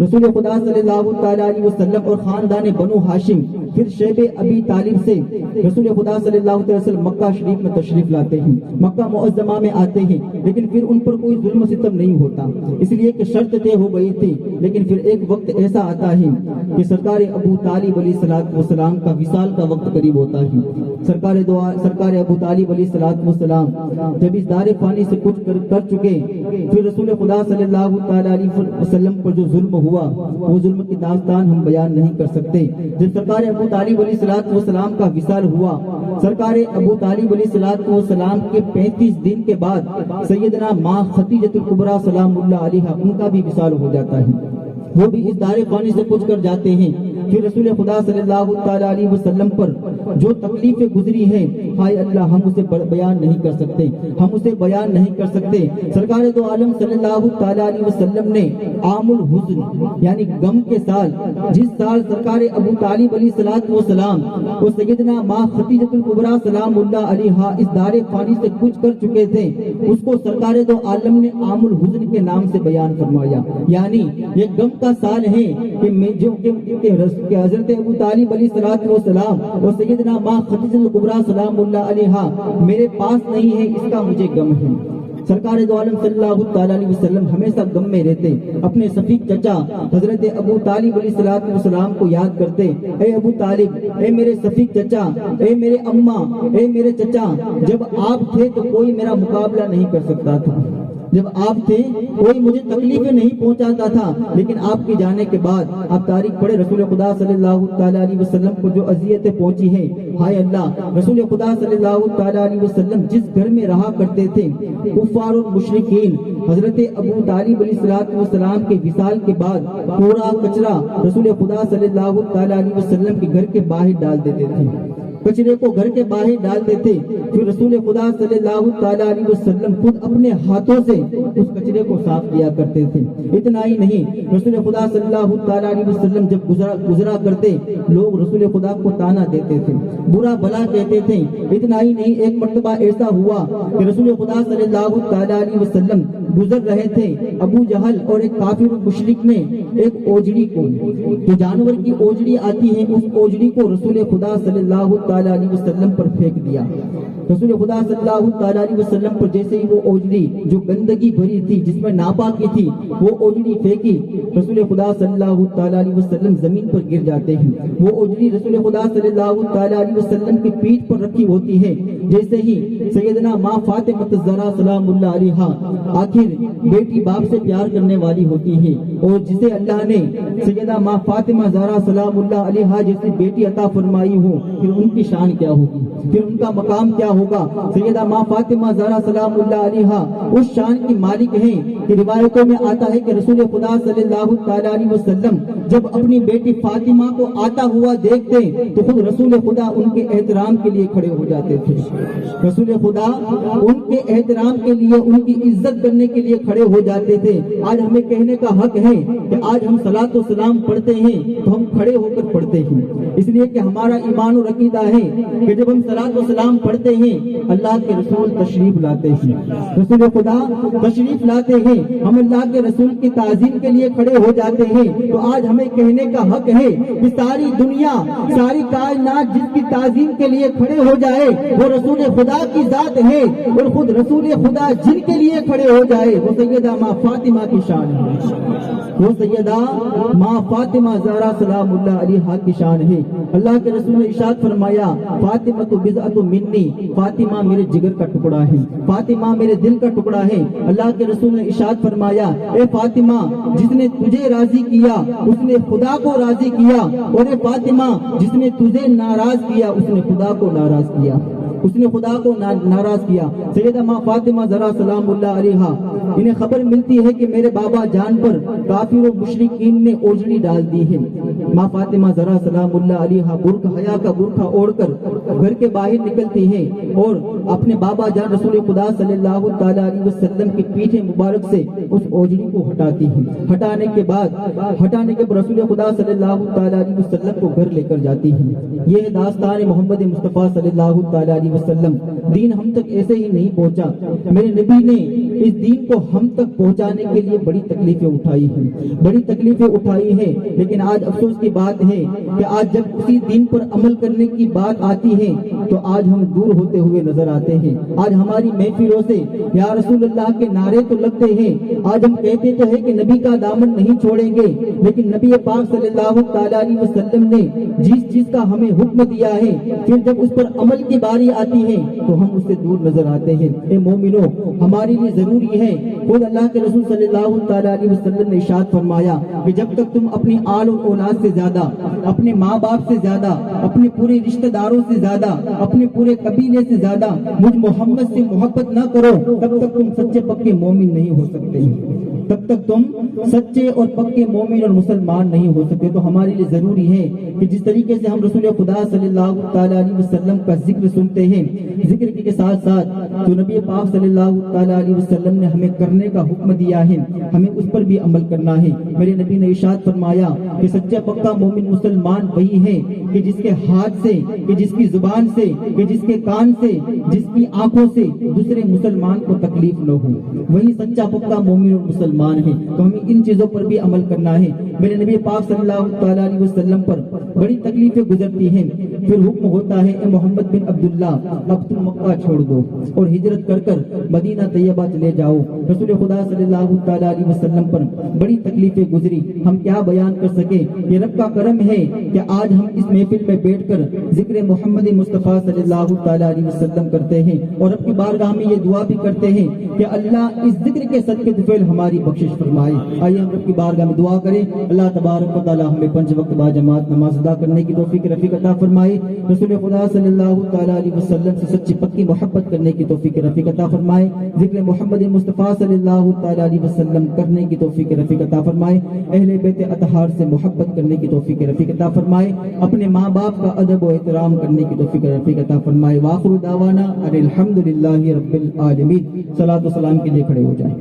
رسول خدا صلی اللہ تعالی علیہ وسلم اور خاندان بنو ہاشم پھر شیب ابی طالب سے رسول خدا صلی اللہ علیہ وسلم مکہ شریف میں تشریف لاتے ہیں، مکہ معظمہ میں آتے ہیں، لیکن پھر ان پر کوئی ظلم و ستم نہیں ہوتا، اس لیے کہ شرط طے ہو گئی تھی۔ لیکن پھر ایک وقت ایسا آتا ہے کہ سرکار ابو طالب علیہ السلام کا وصال کا وقت قریب ہوتا ہے۔ سرکار ابو طالب علیہ السلام جب اس دار فانی سے کچھ کر چکے، پھر رسول خدا صلی اللہ تعالی علیہ وسلم پر جو ظلم ہوا وہ ظلم کی داستان ہم بیان نہیں کر سکتے۔ جب سرکار ابو طالب علیہ السلام کا وصال ہوا، سرکار ابو طالب علیہ السلام کے 35 دن کے بعد سیدنا ماں خدیجہ الکبریٰ سلام اللہ علیہا ان کا بھی وصال ہو جاتا ہے، وہ بھی اس دار فانی سے کچھ کر جاتے ہیں۔ پھر رسول خدا صلی اللہ تعالی علیہ وسلم پر جو تکلیفیں گزری ہیں، ہائے اللہ ہم اسے بیان نہیں کر سکتے، ہم اسے بیان نہیں کر سکتے۔ سرکار دو عالم صلی اللہ تعالی علیہ وسلم نے عام الحزن یعنی غم کے سال، جس سال سرکار ابو طالب علیہ السلام اور سیدنا ماں خدیجہ الکبریٰ سلام اللہ علیہا اس دار فانی سے کچھ کر چکے تھے، اس کو سرکار دو عالم نے عام الحزن کے نام سے بیان فرمایا، یعنی یہ غم کا سال ہے کہ حضرت ابو طالب علیہ السلام اور سیدنا ماں خدیجہ الکبریٰ سلام اللہ علیہا میرے پاس نہیں ہے، اس کا مجھے غم ہے۔ سرکار دو عالم صلی اللہ تعالی علیہ وسلم ہمیشہ غم میں رہتے، اپنے شفیق چچا حضرت ابو طالب علیہ السلام کو یاد کرتے، اے ابو طالب، اے میرے شفیق چچا، اے میرے اماں، اے میرے چچا، جب آپ تھے تو کوئی میرا مقابلہ نہیں کر سکتا تھا، جب آپ تھے کوئی مجھے تکلیفیں نہیں پہنچاتا تھا، لیکن آپ کے جانے کے بعد آپ تاریخ پڑھے رسول خدا صلی اللہ تعالی علیہ وسلم کو جو اذیتیں پہنچی ہیں، ہائے اللہ رسول خدا صلی اللہ تعالی علیہ وسلم جس گھر میں رہا کرتے تھے، کفار اور مشرکین حضرت ابو طالب علیہ السلام کے وصال کے بعد پورا کچرا رسول خدا صلی اللہ تعالی علیہ وسلم کے گھر کے باہر ڈال دیتے تھے، کچرے کو گھر کے باہر ڈال دیتے، پھر رسول خدا صلی اللہ تعالی علیہ وسلم خود اپنے ہاتھوں سے اس کچرے کو صاف کیا کرتے تھے۔ اتنا ہی نہیں، رسول خدا صلی اللہ تعالی علیہ وسلم جب گزرا کرتے لوگ رسول خدا کو تانا دیتے تھے، برا بھلا کہتے تھے۔ اتنا ہی نہیں، ایک مرتبہ ایسا ہوا کہ رسول خدا صلی اللہ تعالی علیہ وسلم گزر رہے تھے، ابو جہل اور ایک کافر مشرک نے ایک اوجڑی کو، جو جانور کی اوجڑی آتی ہے، اس اوجڑی کو رسول خدا صلی اللہ تعالی علیہ وسلم پر پھینک دیا۔ رسول خدا صلی اللہ تعالی علیہ وسلم پر جیسے ہی وہ اوجڑی جو گندگی بھری تھی، جس میں ناپاکی تھی، وہ اوجڑی پھینکی، رسول خدا صلی اللہ تعالی علیہ وسلم زمین پر گر جاتے ہیں۔ وہ اوجڑی رسول خدا صلی اللہ تعالی علیہ وسلم کی پیٹھ پر رکھی ہوتی ہے، جیسے ہی سیدنا ماں فاطمہ الزہرا سلام اللہ علیہا، آخر بیٹی باپ سے پیار کرنے والی ہوتی ہے، اور جسے اللہ نے سیدہ ماں فاطمہ زہرا سلام اللہ علیہا جیسی بیٹی عطا فرمائی ہو، پھر ان کی شان کیا ہوگی، پھر ان کا مقام کیا ہوگا۔ سیدہ ماں فاطمہ زہرا سلام اللہ علیہا اس شان کی مالک ہیں کہ روایتوں میں آتا ہے کہ رسول خدا صلی اللہ تعالی علیہ وسلم جب اپنی بیٹی فاطمہ کو آتا ہوا دیکھتے تو خود رسول خدا ان کے احترام کے لیے کھڑے ہو جاتے تھے، رسول خدا ان کے احترام کے لیے، ان کی عزت کرنے کے لیے کھڑے ہو جاتے تھے۔ آج ہمیں کہنے کا حق ہے کہ آج ہم صلاۃ و سلام پڑھتے ہیں تو ہم کھڑے ہو کر پڑھتے ہیں، اس لیے کہ ہمارا ایمان و عقیدہ ہے کہ جب ہم صلاۃ و سلام پڑھتے ہیں اللہ کے رسول تشریف لاتے ہیں، رسول خدا تشریف لاتے ہیں، ہم اللہ کے رسول کی تعظیم کے لیے کھڑے ہو جاتے ہیں۔ تو آج ہمیں کہنے کا حق ہے کہ ساری دنیا، ساری کائنات جس کی تعظیم کے لیے کھڑے ہو جائے وہ رسول خدا کی ذات ہے، اور خود رسول خدا جن کے لیے کھڑے ہو جائے وہ سیدہ ماں فاطمہ کی شان ہے، وہ سیدہ ماں فاطمہ زہرا سلام اللہ علیہا کی شان ہے۔ اللہ کے رسول نے ارشاد فرمایا، فاطمہ تو بضعۃ منی، فاطمہ میرے جگر کا ٹکڑا ہے، فاطمہ میرے دل کا ٹکڑا ہے۔ اللہ کے رسول نے ارشاد فرمایا، اے فاطمہ جس نے تجھے راضی کیا اس نے خدا کو راضی کیا، اور اے فاطمہ جس نے تجھے ناراض کیا اس نے خدا کو ناراض کیا، اس نے خدا کو ناراض کیا۔ سیدہ ماں فاطمہ زہرا سلام اللہ علیہا انہیں خبر ملتی ہے کہ میرے بابا جان پر کافر و مشرکین نے اوجڑی ڈال دی ہے۔ ماں فاطمہ زہرا سلام اللہ علیہا برقع حیا کا برقع اوڑھ کر گھر کے باہر نکلتی ہیں اور اپنے بابا جان رسول خدا صلی اللہ تعالی علیہ وسلم کی پیٹھ مبارک سے اس اوجڑی کو ہٹاتی ہیں۔ ہٹانے کے بعد رسول خدا صلی اللہ تعالی علیہ وسلم کو گھر لے کر جاتی ہیں۔ یہ داستان محمد مصطفیٰ صلی اللہ تعالی علیہ وسلم۔ دین ہم تک ایسے ہی نہیں پہنچا، میرے نبی نے اس دین کو ہم تک پہنچانے کے لیے بڑی تکلیفیں اٹھائی ہیں، لیکن آج افسوس کی بات ہے کہ آج جب اسی دین پر عمل کرنے کی بات آتی ہے تو آج ہم دور ہوتے ہوئے نظر آتے ہیں۔ آج ہماری محفلوں سے یا رسول اللہ کے نعرے تو لگتے ہیں، آج ہم کہتے تو ہیں کہ نبی کا دامن نہیں چھوڑیں گے، لیکن نبی پاک صلی اللہ تعالی علیہ وسلم نے جس چیز کا ہمیں حکم دیا ہے، پھر جب اس پر عمل کی باری آتی ہے تو ہم اس سے دور نظر آتے ہیں۔ اے مومنو، ہمارے لیے ضروری ہے، خود اللہ کے رسول صلی اللہ تعالی علیہ وسلم نے ارشاد فرمایا کہ جب تک تم اپنی آل اور اولاد سے زیادہ، اپنے ماں باپ سے زیادہ، اپنے پورے رشتہ داروں سے زیادہ، اپنے پورے قبیلے سے زیادہ مجھ محمد سے محبت نہ کرو، تب تک تم سچے پکے مومن نہیں ہو سکتے، تب تک تم سچے اور پکے مومن اور مسلمان نہیں ہو سکتے۔ تو ہمارے لیے ضروری ہے کہ جس طریقے سے ہم رسول خدا صلی اللہ تعالی علیہ وسلم کا ذکر سنتے ہیں، ذکر کے ساتھ ساتھ جو نبی پاک صلی اللہ تعالی علیہ وسلم نے ہمیں کرنے کا حکم دیا ہے، ہمیں اس پر بھی عمل کرنا ہے۔ میرے نبی نے ارشاد فرمایا کہ سچا پکا مومن مسلمان وہی ہے کہ جس کے ہاتھ سے، کہ جس کی زبان سے، کہ جس کے کان سے، جس کی آنکھوں سے دوسرے مسلمان کو تکلیف نہ ہو، وہی سچا پکا مومن اور مسلمان ہے۔ تو ہمیں ان چیزوں پر بھی عمل کرنا ہے۔ میرے نبی پاک صلی اللہ تعالی علیہ وسلم پر بڑی تکلیفیں گزرتی ہیں، پھر حکم ہوتا ہے اے محمد بن عبداللہ اب تم مکہ چھوڑ دو اور ہجرت کر کر مدینہ طیبہ چلے جاؤ۔ رسول خدا صلی اللہ تعالی علیہ وسلم پر بڑی تکلیفیں گزری، ہم کیا بیان کر سکے۔ یہ رب کا کرم ہے کہ آج ہم اس محفل میں بیٹھ کر ذکر محمد مصطفیٰ صلی اللہ تعالی علیہ وسلم کرتے ہیں اور رب کی بارگاہ میں یہ دعا بھی کرتے ہیں کہ اللہ اس ذکر کے صدقے طفیل ہماری بخشش فرمائے۔ آئیے ہم رب کی بارگاہ میں دعا کریں، اللہ تبارک و تعالی ہمیں 5 وقت با جماعت نماز ادا کرنے کی توفیق رفیق عطا فرمائے، رسول خدا صلی اللہ تعالی علیہ وسلم سے سچی پکی محبت کرنے کی توفیق رفیق عطا فرمائے، ذکر محمد مصطفیٰ صلی اللہ تعالی علیہ وسلم کرنے کی توفیق رفیق عطا فرمائے، اہل بیت اطہار سے محبت کرنے کی توفیق رفیق عطا فرمائے، اپنے ماں باپ کا ادب و احترام کرنے کی توفیق رفیق عطا فرمائے۔ وآخر دعوانا ان الحمدللہ رب العالمین۔ صلاۃ و سلام کے لیے کھڑے ہو جائیں۔